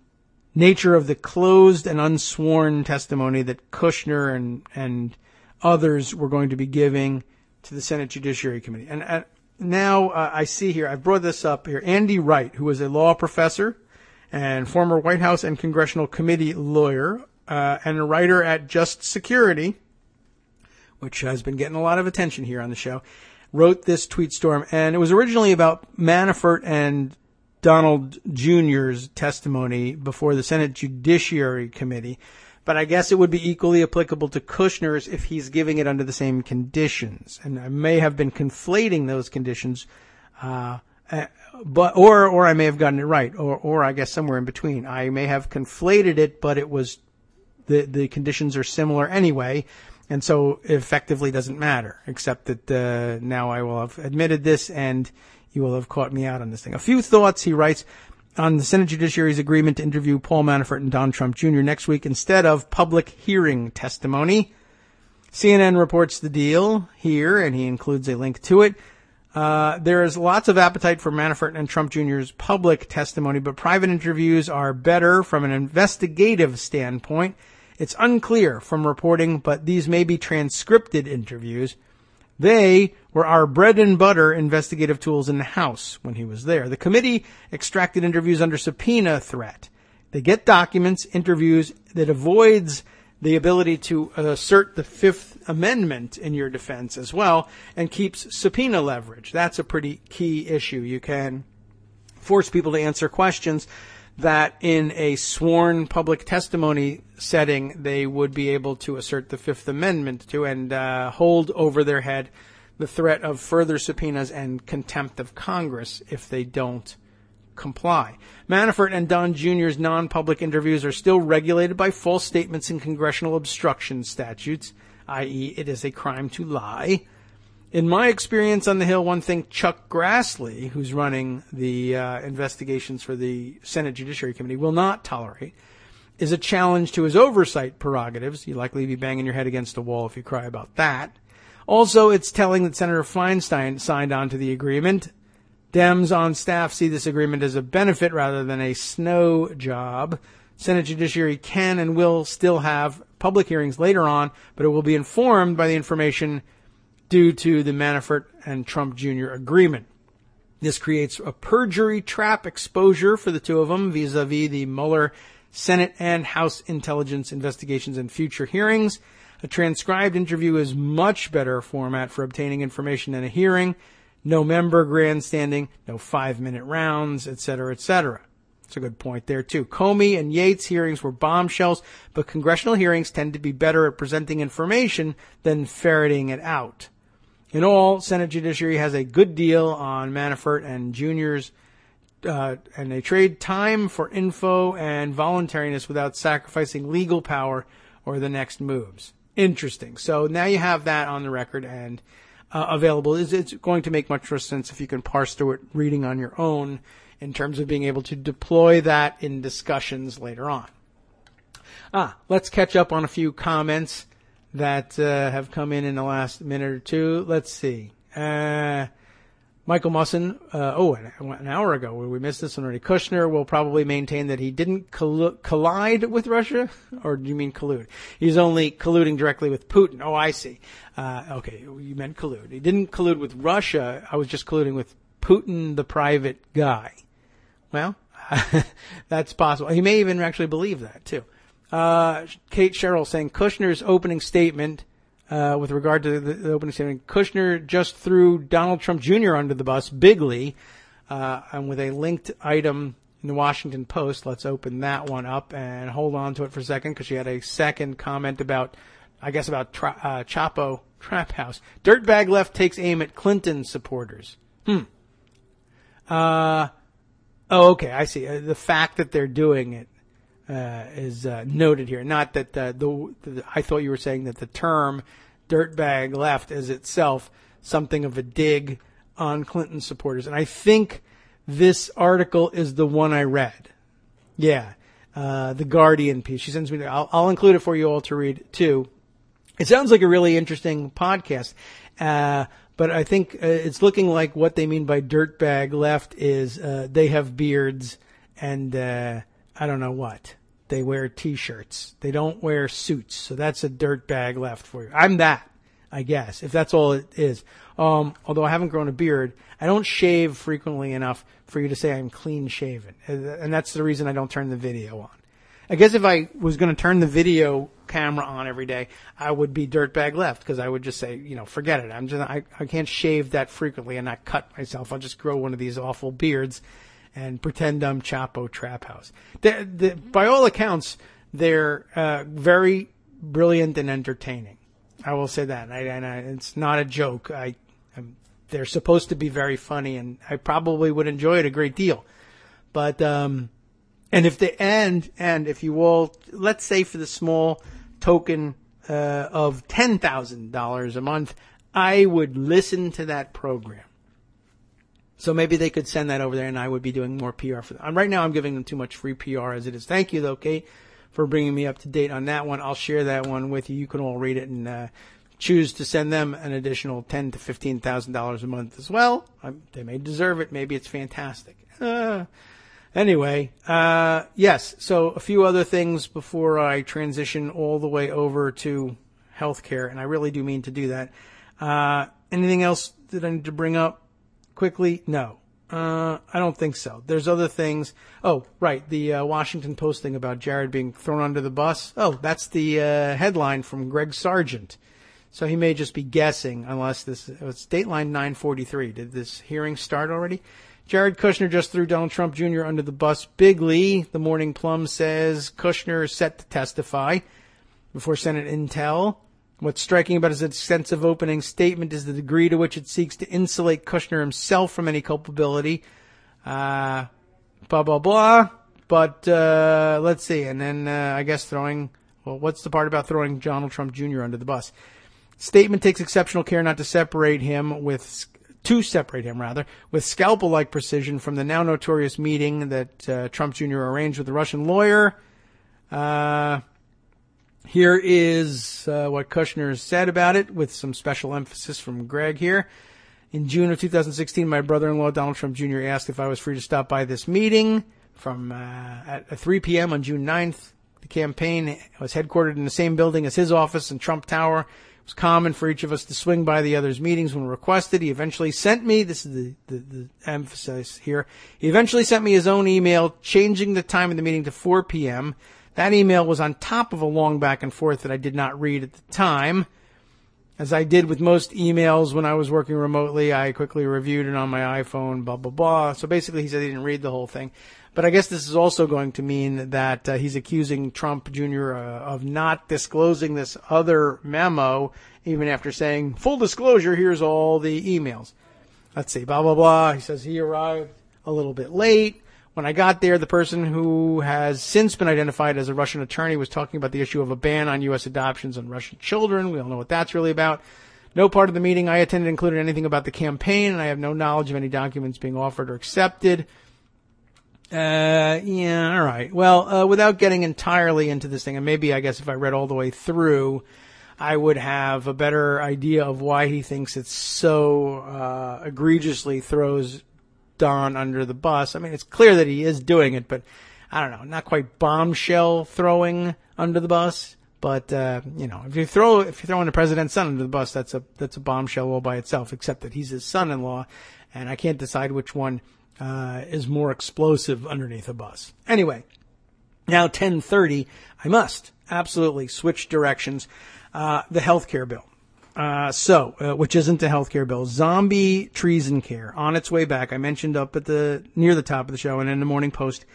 nature of the closed and unsworn testimony that Kushner and others were going to be giving to the Senate Judiciary Committee. And now I see here, I've brought this up here, Andy Wright, who is a law professor and former White House and Congressional Committee lawyer and a writer at Just Security, which has been getting a lot of attention here on the show, wrote this tweet storm. And it was originally about Manafort and Donald Jr.'s testimony before the Senate Judiciary Committee. But I guess it would be equally applicable to Kushner's if he's giving it under the same conditions. And I may have been conflating those conditions, or I may have gotten it right, or I guess somewhere in between. I may have conflated it, but it was the conditions are similar anyway, and so it effectively doesn't matter. Except that now I will have admitted this, and you will have caught me out on this thing. A few thoughts, he writes, on the Senate Judiciary's agreement to interview Paul Manafort and Don Trump Jr. next week instead of public hearing testimony. CNN reports the deal here, and he includes a link to it. There is lots of appetite for Manafort and Trump Jr.'s public testimony, but private interviews are better from an investigative standpoint. It's unclear from reporting, but these may be transcripted interviews. They were our bread and butter investigative tools in the House when he was there. The committee extracted interviews under subpoena threat. They get documents, interviews that avoids the ability to assert the Fifth Amendment in your defense as well, and keeps subpoena leverage. That's a pretty key issue. You can force people to answer questions that in a sworn public testimony setting they would be able to assert the Fifth Amendment to, and hold over their head the threat of further subpoenas and contempt of Congress if they don't comply. Manafort and Don Jr.'s non-public interviews are still regulated by false statements in congressional obstruction statutes, i.e., it is a crime to lie. In my experience on the Hill, one thing Chuck Grassley, who's running the investigations for the Senate Judiciary Committee, will not tolerate is a challenge to his oversight prerogatives. You'll likely be banging your head against a wall if you cry about that. Also, it's telling that Senator Feinstein signed on to the agreement. Dems on staff see this agreement as a benefit rather than a snow job. Senate Judiciary can and will still have public hearings later on, but it will be informed by the information due to the Manafort and Trump Jr. agreement. This creates a perjury trap exposure for the two of them vis-a-vis the Mueller Senate and House intelligence investigations and future hearings. A transcribed interview is much better format for obtaining information in a hearing. No member grandstanding, no 5-minute rounds, etc., etc. That's a good point there, too. Comey and Yates hearings were bombshells, but congressional hearings tend to be better at presenting information than ferreting it out. In all, Senate Judiciary has a good deal on Manafort and Jr.'s, and they trade time for info and voluntariness without sacrificing legal power or the next moves. Interesting. So now you have that on the record and available. It's going to make much more sense if you can parse through it reading on your own in terms of being able to deploy that in discussions later on. Let's catch up on a few comments that have come in the last minute or two. Let's see. Michael Musson, an hour ago, we missed this one already. Kushner will probably maintain that he didn't collide with Russia, or do you mean collude? He's only colluding directly with Putin. Oh, I see. Okay, you meant collude. He didn't collude with Russia. I was just colluding with Putin, the private guy. Well, that's possible. He may even actually believe that, too. Kate Sherrill saying Kushner's opening statement, with regard to the opening statement, Kushner just threw Donald Trump Jr. under the bus bigly, and with a linked item in the Washington Post. Let's open that one up and hold on to it for a second because she had a second comment about Chapo Trap House. Dirtbag left takes aim at Clinton supporters. Okay, I see. The fact that they're doing it is noted here. Not that I thought you were saying that the term dirtbag left is itself something of a dig on Clinton supporters. And I think this article is the one I read. Yeah, the Guardian piece. She sends me. I'll include it for you all to read too. It sounds like a really interesting podcast, but I think it's looking like what they mean by dirtbag left is they have beards and I don't know what. They wear T-shirts. They don't wear suits. So that's a dirtbag left for you. I'm that, I guess, if that's all it is. Although I haven't grown a beard, I don't shave frequently enough for you to say I'm clean shaven. And that's the reason I don't turn the video on. I guess if I was going to turn the video camera on every day, I would be dirtbag left because I would just say, forget it. I can't shave that frequently and not cut myself. I'll just grow one of these awful beards and pretend I'm Chapo Trap House. By all accounts, they're very brilliant and entertaining. I will say that. It's not a joke. They're supposed to be very funny, and I probably would enjoy it a great deal. But and if you all, let's say for the small token of $10,000 a month, I would listen to that program. So maybe they could send that over there and I would be doing more PR for them. Right now I'm giving them too much free PR as it is. Thank you though, Kate, for bringing me up to date on that one. I'll share that one with you. You can all read it and choose to send them an additional $10,000 to $15,000 a month as well. They may deserve it. Maybe it's fantastic. Anyway, yes. So a few other things before I transition all the way over to healthcare, and I really do mean to do that. Anything else that I need to bring up quickly? No. I don't think so. There's other things. Oh, right. The Washington Post thing about Jared being thrown under the bus. Oh, that's the headline from Greg Sargent. So he may just be guessing unless it's Dateline 943. Did this hearing start already? Jared Kushner just threw Donald Trump Jr. under the bus bigly. The Morning Plum says Kushner is set to testify before Senate Intel. What's striking about his extensive opening statement is the degree to which it seeks to insulate Kushner himself from any culpability. Blah, blah, blah. But let's see. And then I guess what's the part about throwing Donald Trump Jr. under the bus? Statement takes exceptional care not to separate him with scalpel-like precision from the now notorious meeting that Trump Jr. arranged with the Russian lawyer. Here is what Kushner said about it with some special emphasis from Greg here. In June of 2016, my brother-in-law, Donald Trump Jr., asked if I was free to stop by this meeting at 3 p.m. on June 9th. The campaign was headquartered in the same building as his office in Trump Tower. It was common for each of us to swing by the other's meetings when requested. He eventually sent me, this is the emphasis here, he eventually sent me his own email changing the time of the meeting to 4 p.m. That email was on top of a long back and forth that I did not read at the time. As I did with most emails when I was working remotely, I quickly reviewed it on my iPhone, blah, blah, blah. So basically he said he didn't read the whole thing. But I guess this is also going to mean that he's accusing Trump Jr. Of not disclosing this other memo, even after saying, full disclosure, here's all the emails. Let's see, blah, blah, blah. He says he arrived a little bit late. When I got there, the person who has since been identified as a Russian attorney was talking about the issue of a ban on U.S. adoptions on Russian children. We all know what that's really about. No part of the meeting I attended included anything about the campaign, and I have no knowledge of any documents being offered or accepted. Yeah, all right. Well, without getting entirely into this thing, and maybe I guess if I read all the way through, I would have a better idea of why he thinks it's so egregiously throws Don under the bus. I mean, it's clear that he is doing it, but I don't know, not quite bombshell throwing under the bus. But if you're throwing the president's son under the bus, that's a bombshell all by itself. Except that he's his son-in-law, and I can't decide which one is more explosive underneath a bus. Anyway, now 10:30, I must absolutely switch directions. The healthcare bill. Which isn't a healthcare bill. Zombie treason care on its way back. I mentioned up at near the top of the show and in the Morning Post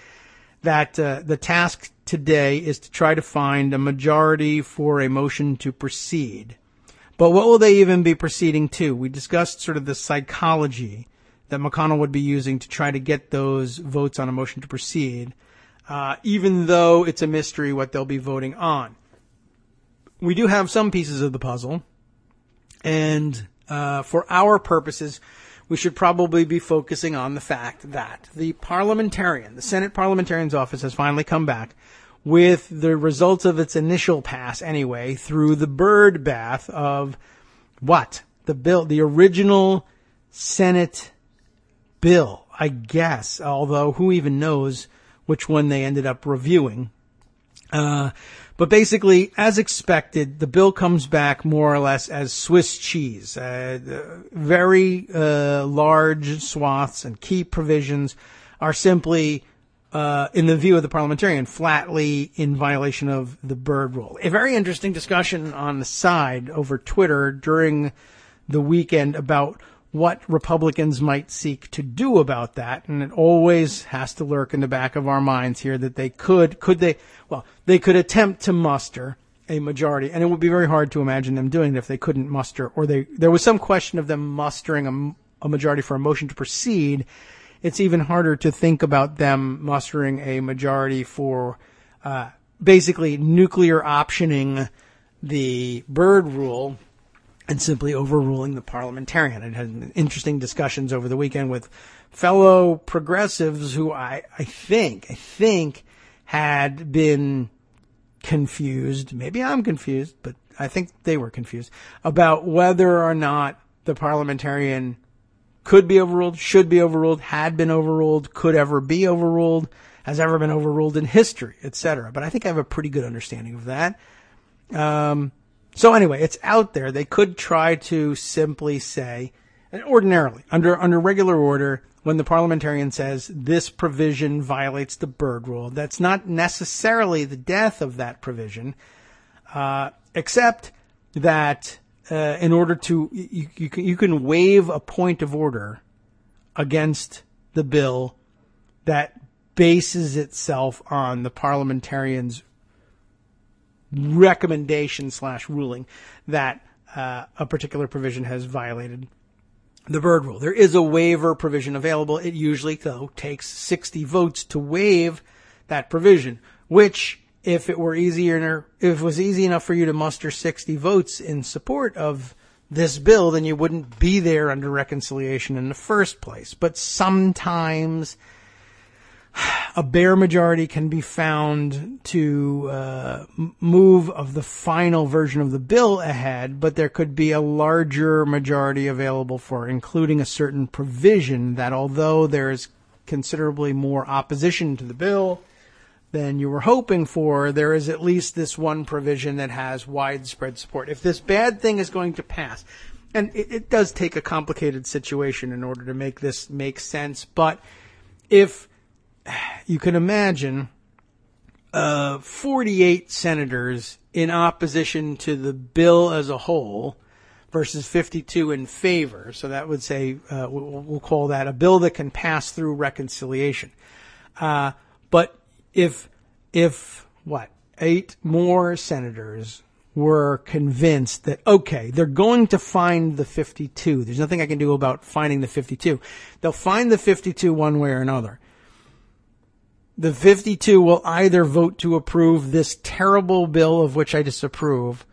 that the task today is to try to find a majority for a motion to proceed. But what will they even be proceeding to? We discussed sort of the psychology that McConnell would be using to try to get those votes on a motion to proceed. even though it's a mystery what they'll be voting on. We do have some pieces of the puzzle, and for our purposes, we should probably be focusing on the fact that the Senate Parliamentarian's office has finally come back with the results of its initial pass anyway through the bird bath of what? The original Senate bill, I guess, although who even knows which one they ended up reviewing. But basically, as expected, the bill comes back more or less as Swiss cheese. Very large swaths and key provisions are simply, in the view of the parliamentarian, flatly in violation of the bird rule. A very interesting discussion on the side over Twitter during the weekend about what Republicans might seek to do about that. And it always has to lurk in the back of our minds here that they could attempt to muster a majority. And it would be very hard to imagine them doing it if they couldn't muster, or there was some question of them mustering a majority for a motion to proceed. It's even harder to think about them mustering a majority for, basically nuclear optioning the bird rule and simply overruling the parliamentarian. It had interesting discussions over the weekend with fellow progressives who I think had been confused. Maybe I'm confused, but I think they were confused about whether or not the parliamentarian could be overruled, should be overruled, had been overruled, could ever be overruled, has ever been overruled in history, etc. But I think I have a pretty good understanding of that. So anyway, it's out there. They could try to simply say, and ordinarily, under regular order, when the parliamentarian says this provision violates the bird rule, that's not necessarily the death of that provision, except that in order to, you can waive a point of order against the bill that bases itself on the parliamentarian's recommendation / ruling that a particular provision has violated the bird rule. There is a waiver provision available. It usually, though, takes 60 votes to waive that provision, which, if it was easy enough for you to muster 60 votes in support of this bill, then you wouldn't be there under reconciliation in the first place. But sometimes a bare majority can be found to move of the final version of the bill ahead, but there could be a larger majority available for including a certain provision that, although there is considerably more opposition to the bill than you were hoping for, there is at least this one provision that has widespread support. If this bad thing is going to pass, and it does take a complicated situation in order to make this make sense, but if you can imagine 48 senators in opposition to the bill as a whole versus 52 in favor. So that would say, we'll call that a bill that can pass through reconciliation. But if 8 more senators were convinced that, okay, they're going to find the 52. There's nothing I can do about finding the 52. They'll find the 52 one way or another. The 52 will either vote to approve this terrible bill of which I disapprove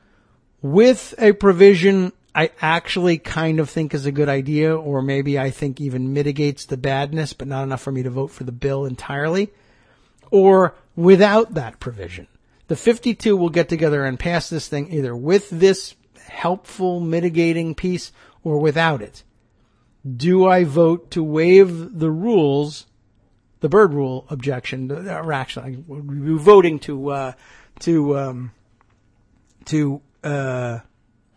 with a provision I actually kind of think is a good idea, or maybe I think even mitigates the badness, but not enough for me to vote for the bill entirely, or without that provision. The 52 will get together and pass this thing either with this helpful mitigating piece or without it. Do I vote to waive the rules, the bird rule objection, or actually, we're voting to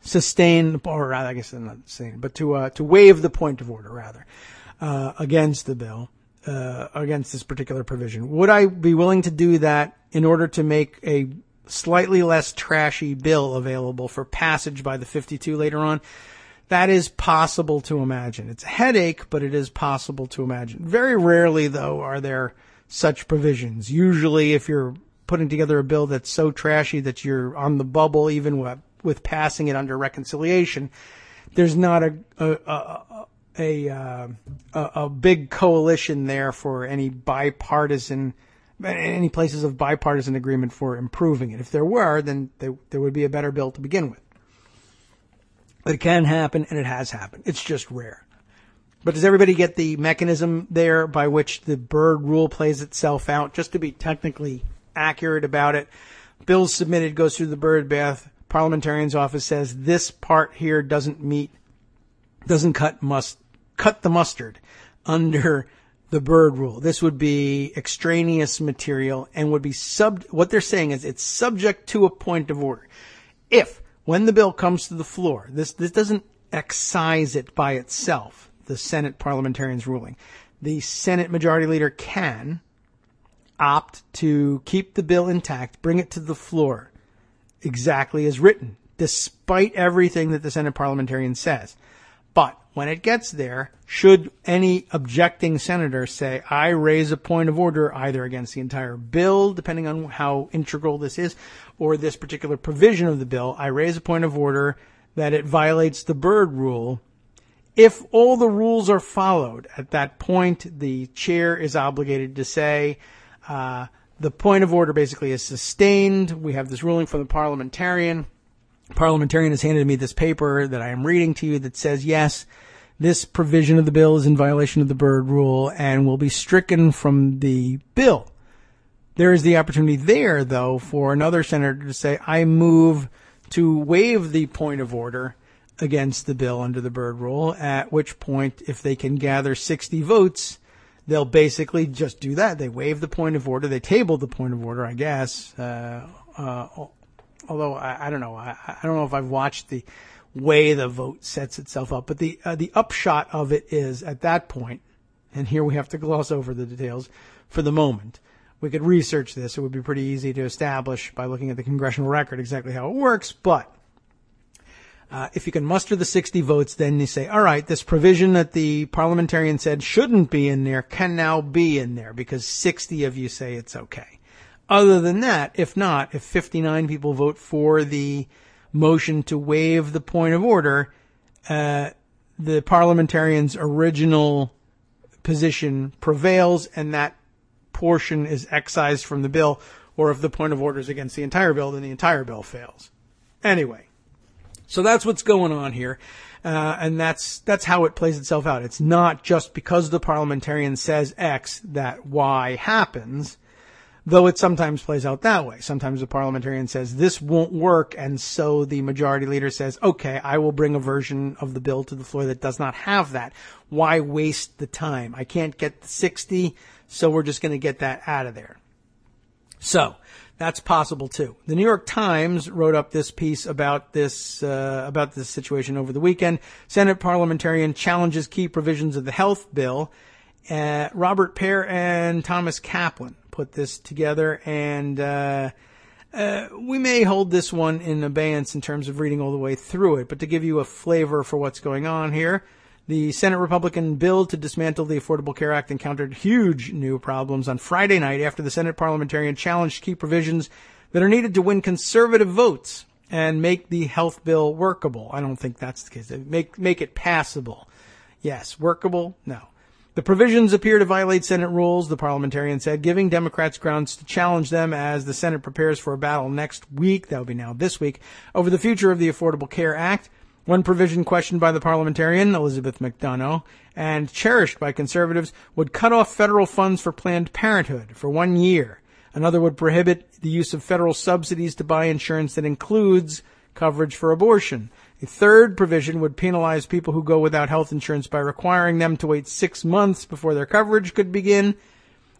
sustain, or rather, I guess I'm not saying, but to waive the point of order, rather, against the bill, against this particular provision? Would I be willing to do that in order to make a slightly less trashy bill available for passage by the 52 later on? That is possible to imagine. It's a headache, but it is possible to imagine. Very rarely, though, are there such provisions. Usually, if you're putting together a bill that's so trashy that you're on the bubble, even with passing it under reconciliation, there's not a big coalition there for any bipartisan any places of bipartisan agreement for improving it. If there were, then there would be a better bill to begin with. But it can happen, and it has happened. It's just rare. But does everybody get the mechanism there by which the Byrd rule plays itself out? Just to be technically accurate about it, bills submitted, goes through the Byrd bath. Parliamentarian's office says this part here doesn't cut the mustard under the Byrd rule. This would be extraneous material and would be what they're saying is it's subject to a point of order. If, when the bill comes to the floor, this doesn't excise it by itself, the Senate parliamentarian's ruling. The Senate Majority Leader can opt to keep the bill intact, bring it to the floor exactly as written, despite everything that the Senate parliamentarian says. But when it gets there, should any objecting senator say, I raise a point of order either against the entire bill, depending on how integral this is, or this particular provision of the bill, I raise a point of order that it violates the Byrd rule. If all the rules are followed, at that point, the chair is obligated to say, the point of order basically is sustained. We have this ruling from the parliamentarian. The parliamentarian has handed me this paper that I am reading to you that says, yes, this provision of the bill is in violation of the Byrd rule and will be stricken from the bill. There is the opportunity there, though, for another senator to say, I move to waive the point of order against the bill under the Byrd rule, at which point, if they can gather 60 votes, they'll basically just do that. They waive the point of order. They table the point of order, I guess. Although I don't know. I don't know if I've watched the way the vote sets itself up. But the upshot of it is at that point, and here we have to gloss over the details for the moment. We could research this. It would be pretty easy to establish by looking at the congressional record exactly how it works. But if you can muster the 60 votes, then you say, all right, this provision that the parliamentarian said shouldn't be in there can now be in there because 60 of you say it's okay. Other than that, if not, if 59 people vote for the motion to waive the point of order, the parliamentarian's original position prevails and that portion is excised from the bill, or if the point of order is against the entire bill, then the entire bill fails. Anyway. So that's what's going on here, and that's how it plays itself out. It's not just because the parliamentarian says X that Y happens, though it sometimes plays out that way. Sometimes the parliamentarian says this won't work, and so the majority leader says, okay, I will bring a version of the bill to the floor that does not have that. Why waste the time? I can't get the 60, so we're just going to get that out of there. So that's possible too. The New York Times wrote up this piece about this situation over the weekend. Senate parliamentarian challenges key provisions of the health bill. Robert Pear and Thomas Kaplan put this together, and we may hold this one in abeyance in terms of reading all the way through it. But to give you a flavor for what's going on here, the Senate Republican bill to dismantle the Affordable Care Act encountered huge new problems on Friday night after the Senate parliamentarian challenged key provisions that are needed to win conservative votes and make the health bill workable. I don't think that's the case. Make it passable. Yes. Workable? No. The provisions appear to violate Senate rules, the parliamentarian said, giving Democrats grounds to challenge them as the Senate prepares for a battle next week, that will be now this week, over the future of the Affordable Care Act. One provision questioned by the parliamentarian, Elizabeth McDonough, and cherished by conservatives would cut off federal funds for Planned Parenthood for 1 year. Another would prohibit the use of federal subsidies to buy insurance that includes coverage for abortion. A third provision would penalize people who go without health insurance by requiring them to wait 6 months before their coverage could begin.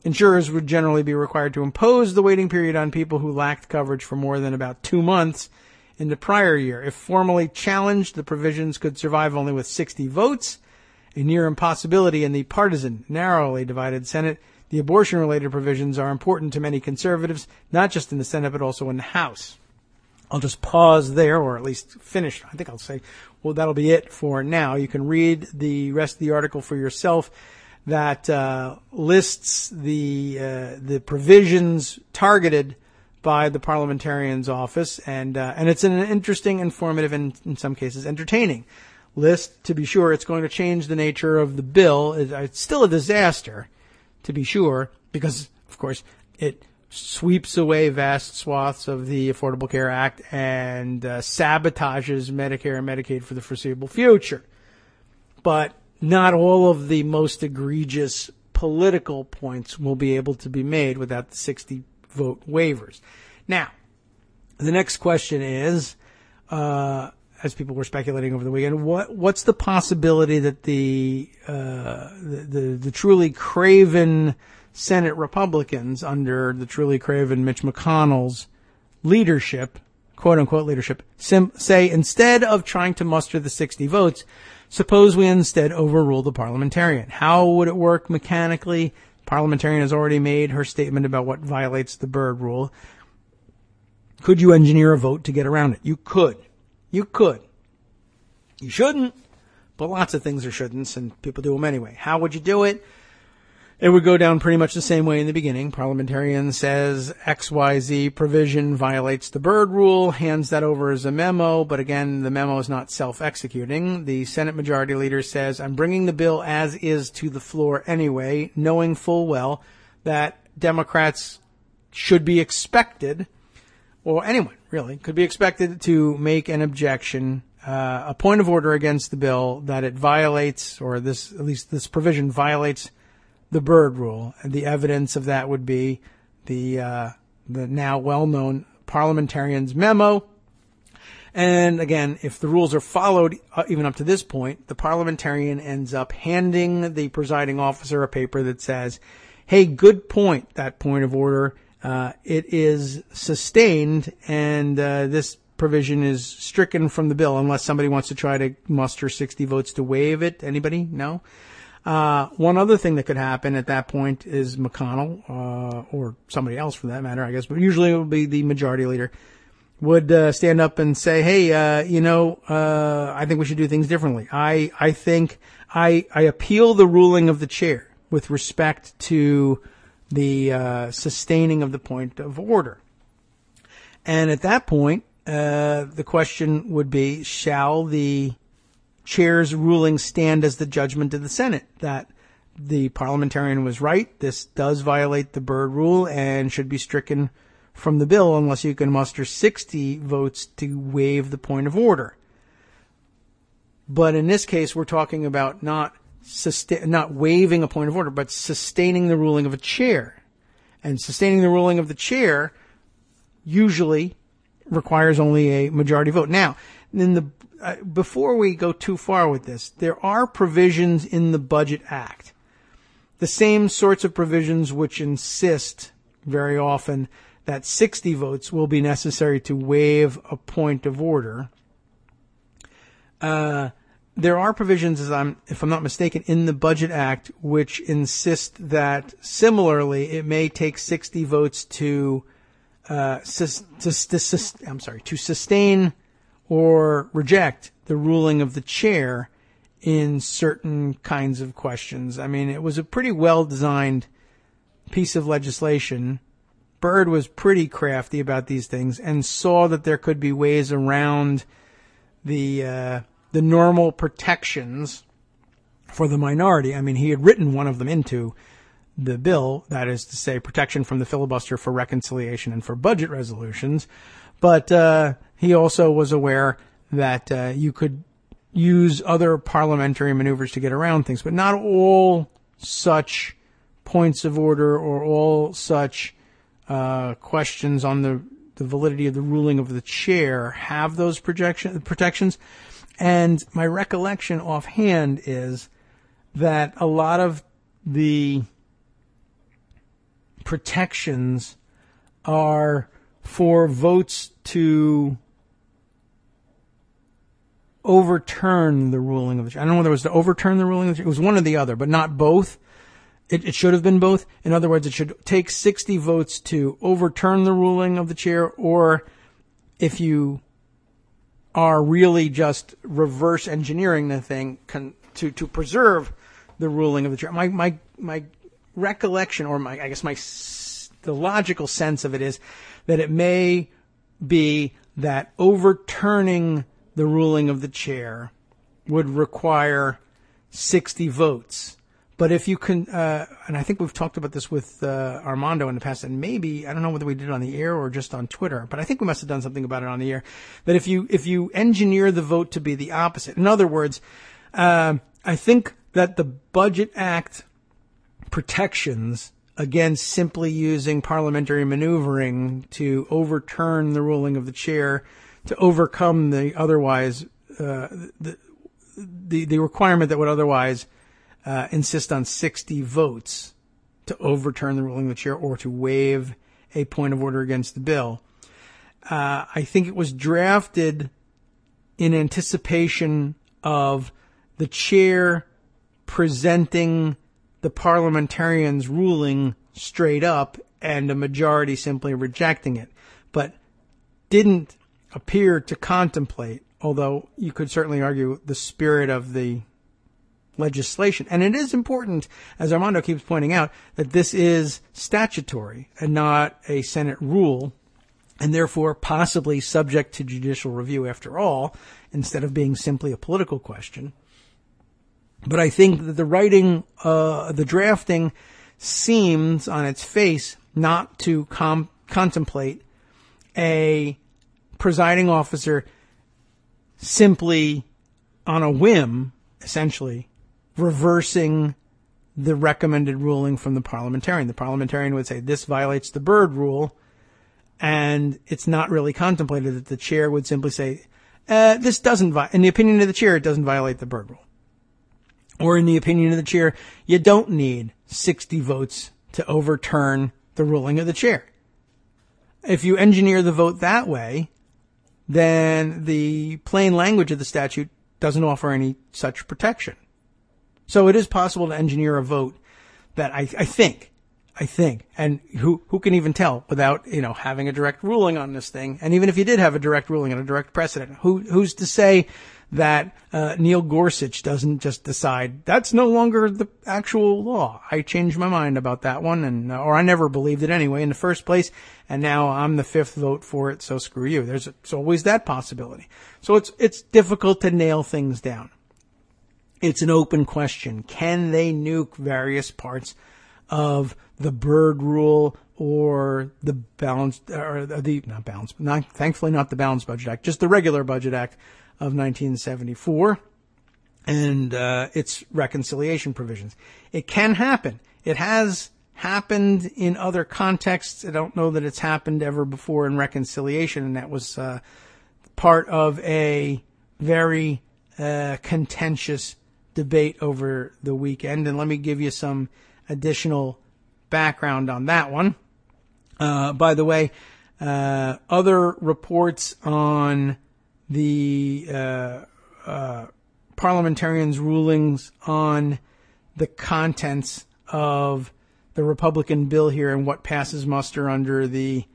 Insurers would generally be required to impose the waiting period on people who lacked coverage for more than about 2 months in the prior year. If formally challenged, the provisions could survive only with 60 votes, a near impossibility in the partisan, narrowly divided Senate. The abortion-related provisions are important to many conservatives, not just in the Senate, but also in the House. I'll just pause there, or at least finish. I think I'll say, well, that'll be it for now. You can read the rest of the article for yourself that lists the provisions targeted by the parliamentarian's office, and it's an interesting, informative, and in some cases entertaining list. To be sure, it's going to change the nature of the bill. It's still a disaster, to be sure, because of course it sweeps away vast swaths of the Affordable Care Act and sabotages Medicare and Medicaid for the foreseeable future. But not all of the most egregious political points will be able to be made without the 60-vote waivers. Now, the next question is, as people were speculating over the weekend, what's the possibility that the truly craven Senate Republicans under the truly craven Mitch McConnell's leadership, quote-unquote leadership, say instead of trying to muster the 60 votes, suppose we instead overrule the parliamentarian. How would it work mechanically? The parliamentarian has already made her statement about what violates the Byrd rule. Could you engineer a vote to get around it? You could. You could. You shouldn't, but lots of things are shouldn'ts, and people do them anyway. How would you do it? It would go down pretty much the same way in the beginning. Parliamentarian says XYZ provision violates the Byrd rule, hands that over as a memo, but again, the memo is not self-executing. The Senate Majority Leader says, I'm bringing the bill as is to the floor anyway, knowing full well that Democrats should be expected, or anyone really, could be expected to make an objection, a point of order against the bill that it violates, or at least this provision violates the Byrd rule. And the evidence of that would be the now well-known parliamentarian's memo. And again, if the rules are followed even up to this point, the parliamentarian ends up handing the presiding officer a paper that says, hey, good point, that point of order. It is sustained, and this provision is stricken from the bill unless somebody wants to try to muster 60 votes to waive it. Anybody? No? One other thing that could happen at that point is McConnell, or somebody else for that matter, I guess, but usually it would be the majority leader, would stand up and say, hey, I think we should do things differently. I think I appeal the ruling of the chair with respect to the sustaining of the point of order. And at that point, the question would be, shall the chair's ruling stand as the judgment of the Senate that the parliamentarian was right, this does violate the Byrd rule and should be stricken from the bill unless you can muster 60 votes to waive the point of order. But in this case, we're talking about not waiving a point of order, but sustaining the ruling of a chair. And sustaining the ruling of the chair usually requires only a majority vote. Now, before we go too far with this, there are provisions in the Budget Act, the same sorts of provisions which insist very often that 60 votes will be necessary to waive a point of order. There are provisions, if I'm not mistaken, in the Budget Act which insist that similarly it may take 60 votes to sustain or reject the ruling of the chair in certain kinds of questions. I mean, it was a pretty well-designed piece of legislation. Byrd was pretty crafty about these things and saw that there could be ways around the normal protections for the minority. I mean, he had written one of them into the bill, that is to say, protection from the filibuster for reconciliation and for budget resolutions. But he also was aware that you could use other parliamentary maneuvers to get around things. But not all such points of order or all such questions on the validity of the ruling of the chair have those protections. And my recollection offhand is that a lot of the protections are for votes to overturn the ruling of the chair. I don't know whether it was to overturn the ruling of the chair. It was one or the other, but not both. It should have been both. In other words, it should take 60 votes to overturn the ruling of the chair, or if you are really just reverse engineering the thing to preserve the ruling of the chair. My recollection, or the logical sense of it is that it may be that overturning the ruling of the chair would require 60 votes, But if you can, and I think we've talked about this with Armando in the past, and maybe, I don't know whether we did it on the air or just on Twitter, but I think we must have done something about it on the air, that if you engineer the vote to be the opposite, in other words, I think that the Budget Act protections against simply using parliamentary maneuvering to overturn the ruling of the chair, to overcome the otherwise, the requirement that would otherwise insist on 60 votes to overturn the ruling of the chair or to waive a point of order against the bill. I think it was drafted in anticipation of the chair presenting the parliamentarians' ruling straight up and a majority simply rejecting it, but didn't appear to contemplate, although you could certainly argue, the spirit of the legislation. And it is important, as Armando keeps pointing out, that this is statutory and not a Senate rule, and therefore possibly subject to judicial review after all, instead of being simply a political question. But I think that the drafting seems on its face not to contemplate a presiding officer simply on a whim, essentially, reversing the recommended ruling from the parliamentarian. The parliamentarian would say, this violates the Byrd rule, and it's not really contemplated that the chair would simply say, this doesn't, in the opinion of the chair, it doesn't violate the Byrd rule. Or in the opinion of the chair, you don't need 60 votes to overturn the ruling of the chair. If you engineer the vote that way, then the plain language of the statute doesn't offer any such protection. So it is possible to engineer a vote that I think, and who can even tell without, having a direct ruling on this thing. And even if you did have a direct ruling and a direct precedent, who's to say that Neil Gorsuch doesn't just decide that's no longer the actual law? I changed my mind about that one, or I never believed it anyway in the first place, and now I'm the fifth vote for it, so screw you. There's always that possibility. So it's difficult to nail things down. It's an open question. Can they nuke various parts of the Byrd rule or the thankfully not the Balanced Budget Act, just the regular Budget Act of 1974 and its reconciliation provisions? It can happen. It has happened in other contexts. I don't know that it's happened ever before in reconciliation, and that was part of a very contentious debate over the weekend. And let me give you some additional background on that one. By the way, other reports on the parliamentarians' rulings on the contents of the Republican bill here and what passes muster under the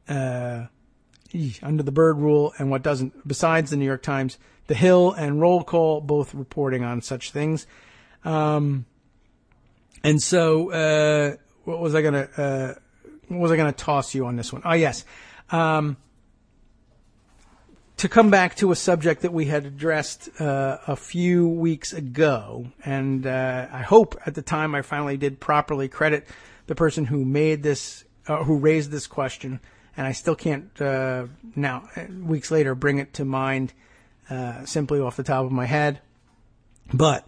Byrd rule and what doesn't, besides the New York Times, The Hill and Roll Call, both reporting on such things. And so, what was I gonna toss you on this one? Oh, yes. To come back to a subject that we had addressed a few weeks ago, and I hope at the time I finally did properly credit the person who made this, who raised this question, and I still can't now, weeks later, bring it to mind simply off the top of my head. But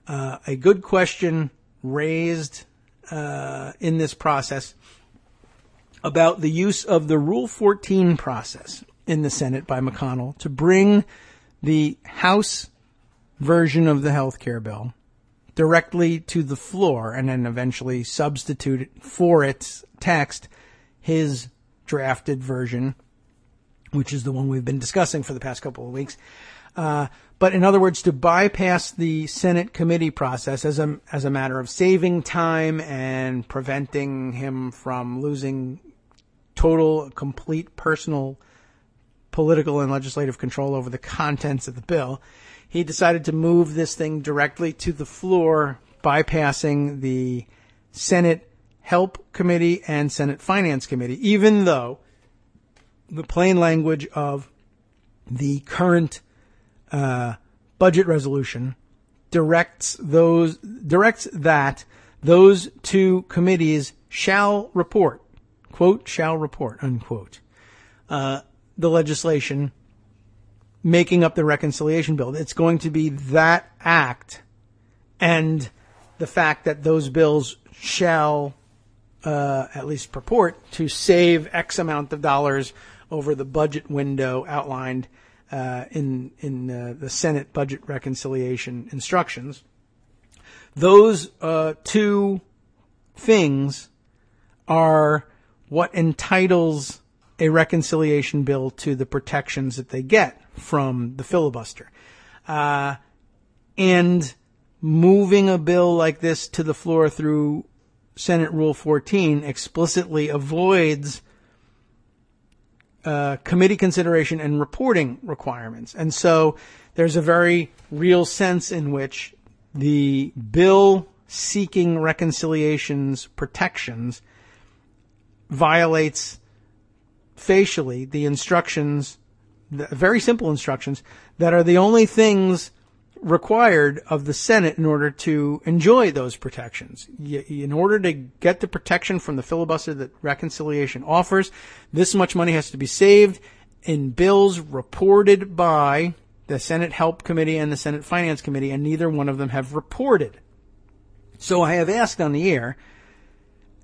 a good question raised in this process about the use of the Rule 14 process in the Senate by McConnell to bring the House version of the health care bill directly to the floor and then eventually substitute for its text his drafted version, which is the one we've been discussing for the past couple of weeks. But in other words, to bypass the Senate committee process as a matter of saving time and preventing him from losing total, complete personal political and legislative control over the contents of the bill, he decided to move this thing directly to the floor, bypassing the Senate Help Committee and Senate Finance Committee, even though the plain language of the current budget resolution directs that those two committees shall report, quote, shall report, unquote, the legislation making up the reconciliation bill. It's going to be that act and the fact that those bills shall at least purport to save X amount of dollars over the budget window outlined in the Senate budget reconciliation instructions. Those two things are what entitles a reconciliation bill to the protections that they get from the filibuster. And moving a bill like this to the floor through Senate Rule 14 explicitly avoids committee consideration and reporting requirements. And so there's a very real sense in which the bill seeking reconciliation's protections violates facially the instructions, the very simple instructions, that are the only things required of the Senate in order to enjoy those protections. In order to get the protection from the filibuster that reconciliation offers, this much money has to be saved in bills reported by the Senate Help Committee and the Senate Finance Committee, and neither one of them have reported. So I have asked on the air,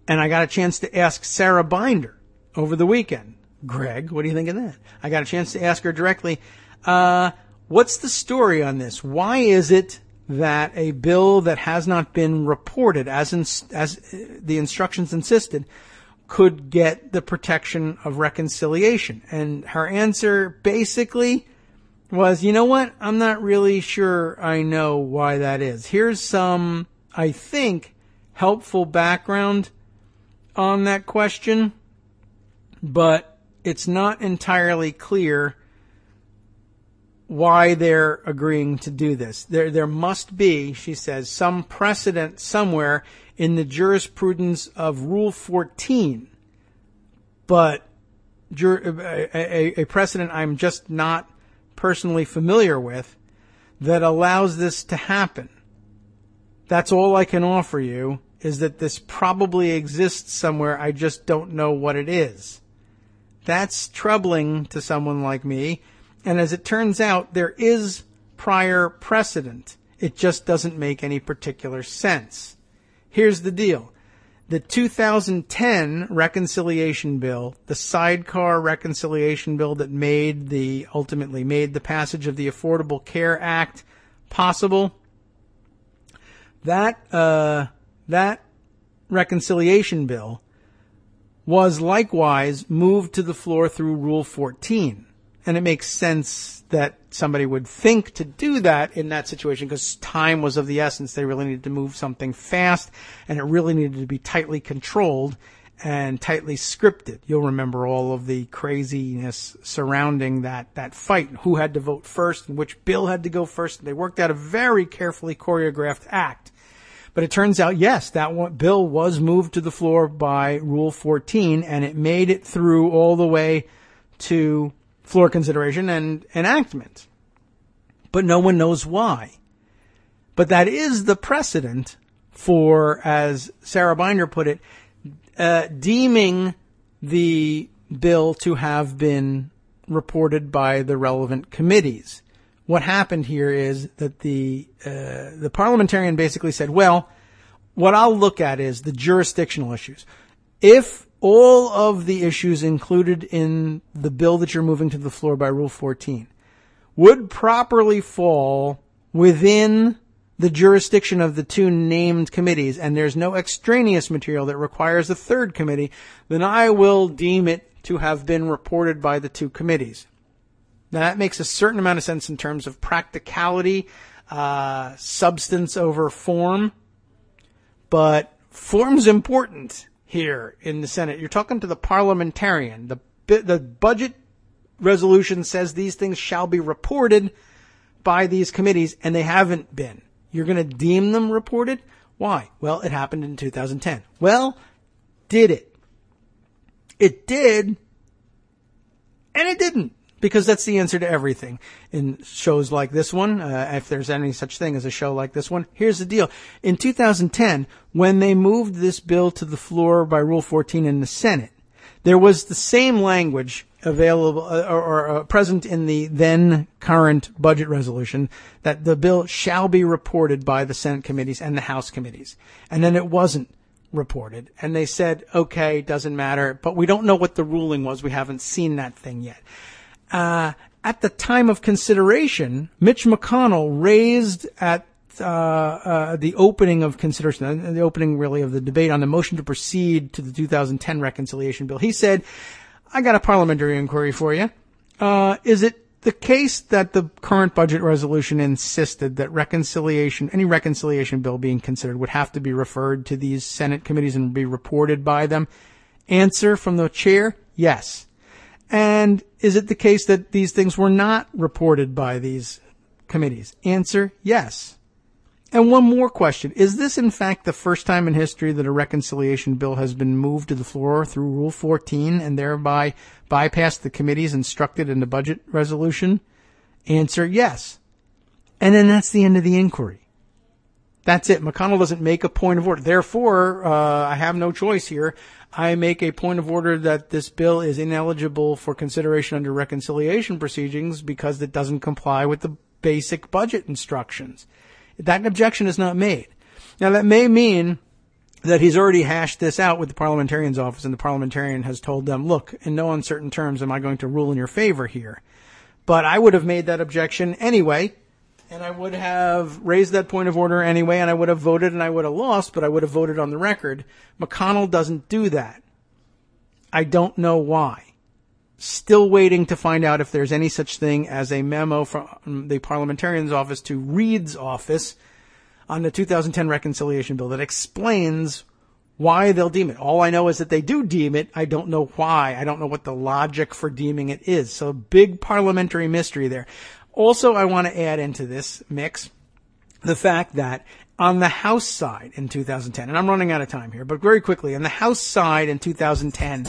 and I got a chance to ask Sarah Binder over the weekend. Greg, what do you think of that? I got a chance to ask her directly, what's the story on this? Why is it that a bill that has not been reported, as the instructions insisted, could get the protection of reconciliation? And her answer basically was, you know what? I'm not really sure I know why that is. Here's some, I think, helpful background on that question, but it's not entirely clear why they're agreeing to do this. There must be, she says, some precedent somewhere in the jurisprudence of Rule 14, but a precedent I'm just not personally familiar with that allows this to happen. That's all I can offer you, is that this probably exists somewhere. I just don't know what it is. That's troubling to someone like me. And as it turns out, there is prior precedent. It just doesn't make any particular sense. Here's the deal. The 2010 reconciliation bill, the sidecar reconciliation bill that ultimately made the passage of the Affordable Care Act possible, that reconciliation bill was likewise moved to the floor through Rule 14. And it makes sense that somebody would think to do that in that situation because time was of the essence. They really needed to move something fast, and it really needed to be tightly controlled and tightly scripted. You'll remember all of the craziness surrounding that fight, who had to vote first and which bill had to go first. They worked out a very carefully choreographed act. But it turns out, yes, that bill was moved to the floor by Rule 14, and it made it through all the way to floor consideration and enactment. But no one knows why. But that is the precedent for, as Sarah Binder put it, deeming the bill to have been reported by the relevant committees. What happened here is that the parliamentarian basically said, well, what I'll look at is the jurisdictional issues. If all of the issues included in the bill that you're moving to the floor by Rule 14 would properly fall within the jurisdiction of the two named committees, and there's no extraneous material that requires a third committee, then I will deem it to have been reported by the two committees. Now, that makes a certain amount of sense in terms of practicality, substance over form, but form's important here in the Senate. You're talking to the parliamentarian. The budget resolution says these things shall be reported by these committees, and they haven't been. You're going to deem them reported? Why? Well, it happened in 2010. Well, did it? It did, and it didn't. because that's the answer to everything in shows like this one, if there's any such thing as a show like this one. Here's the deal. In 2010, when they moved this bill to the floor by Rule 14 in the Senate, there was the same language available or present in the then current budget resolution that the bill shall be reported by the Senate committees and the House committees. And then it wasn't reported. And they said, okay, doesn't matter, but we don't know what the ruling was. We haven't seen that thing yet. At the time of consideration, Mitch McConnell raised at the opening of consideration, the opening really of the debate on the motion to proceed to the 2010 reconciliation bill. He said, I got a parliamentary inquiry for you. Is it the case that the current budget resolution insisted that any reconciliation bill being considered would have to be referred to these Senate committees and be reported by them? Answer from the chair, yes. And is it the case that these things were not reported by these committees? Answer, yes. And one more question. Is this, in fact, the first time in history that a reconciliation bill has been moved to the floor through Rule 14 and thereby bypassed the committees instructed in the budget resolution? Answer, yes. And then that's the end of the inquiry. That's it. McConnell doesn't make a point of order. Therefore, I have no choice here. I make a point of order that this bill is ineligible for consideration under reconciliation proceedings because it doesn't comply with the basic budget instructions. That objection is not made. Now, that may mean that he's already hashed this out with the parliamentarian's office, and the parliamentarian has told them, look, in no uncertain terms am I going to rule in your favor here. But I would have made that objection anyway, and I would have raised that point of order anyway, and I would have voted and I would have lost, but I would have voted on the record. McConnell doesn't do that. I don't know why. Still waiting to find out if there's any such thing as a memo from the parliamentarian's office to Reid's office on the 2010 reconciliation bill that explains why they'll deem it. All I know is that they do deem it. I don't know why. I don't know what the logic for deeming it is. So big parliamentary mystery there. Also, I want to add into this mix the fact that on the House side in 2010, and I'm running out of time here, but very quickly, on the House side in 2010,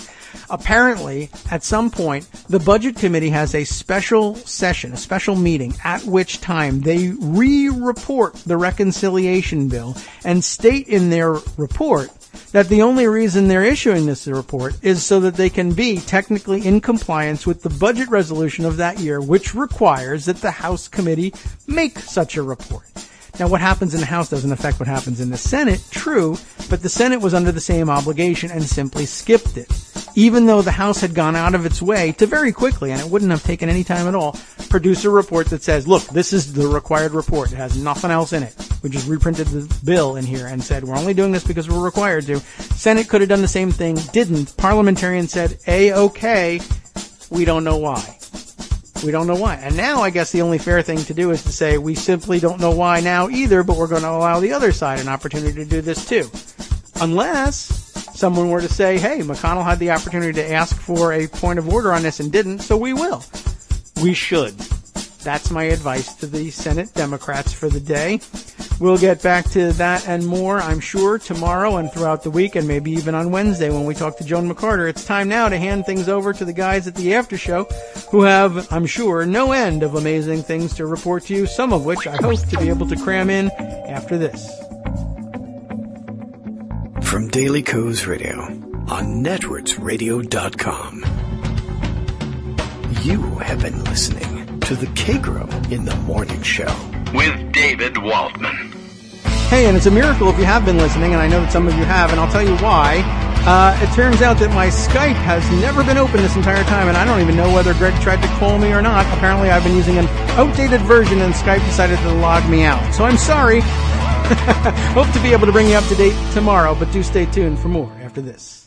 apparently, at some point, the Budget Committee has a special session, a special meeting, at which time they re-report the reconciliation bill and state in their report that the only reason they're issuing this report is so that they can be technically in compliance with the budget resolution of that year, which requires that the House committee make such a report. Now, what happens in the House doesn't affect what happens in the Senate, true, but the Senate was under the same obligation and simply skipped it. Even though the House had gone out of its way to very quickly, and it wouldn't have taken any time at all, produce a report that says, look, this is the required report. It has nothing else in it. We just reprinted the bill in here and said, we're only doing this because we're required to. Senate could have done the same thing, didn't. Parliamentarians said, okay, we don't know why. We don't know why. And now I guess the only fair thing to do is to say we simply don't know why now either, but we're going to allow the other side an opportunity to do this too. Unless someone were to say, hey, McConnell had the opportunity to ask for a point of order on this and didn't, so we will. We should. That's my advice to the Senate Democrats for the day. We'll get back to that and more, I'm sure, tomorrow and throughout the week, and maybe even on Wednesday when we talk to Joan McCarter. It's time now to hand things over to the guys at the After Show, who have, I'm sure, no end of amazing things to report to you, some of which I hope to be able to cram in after this. From Daily Kos Radio on netrootsradio.com. You have been listening to the Kagro in the Morning Show with David Waldman. Hey, and it's a miracle if you have been listening, and I know that some of you have, and I'll tell you why. It turns out that my Skype has never been open this entire time, and I don't even know whether Greg tried to call me or not. Apparently, I've been using an outdated version, and Skype decided to log me out. So I'm sorry. Hope to be able to bring you up to date tomorrow, but do stay tuned for more after this.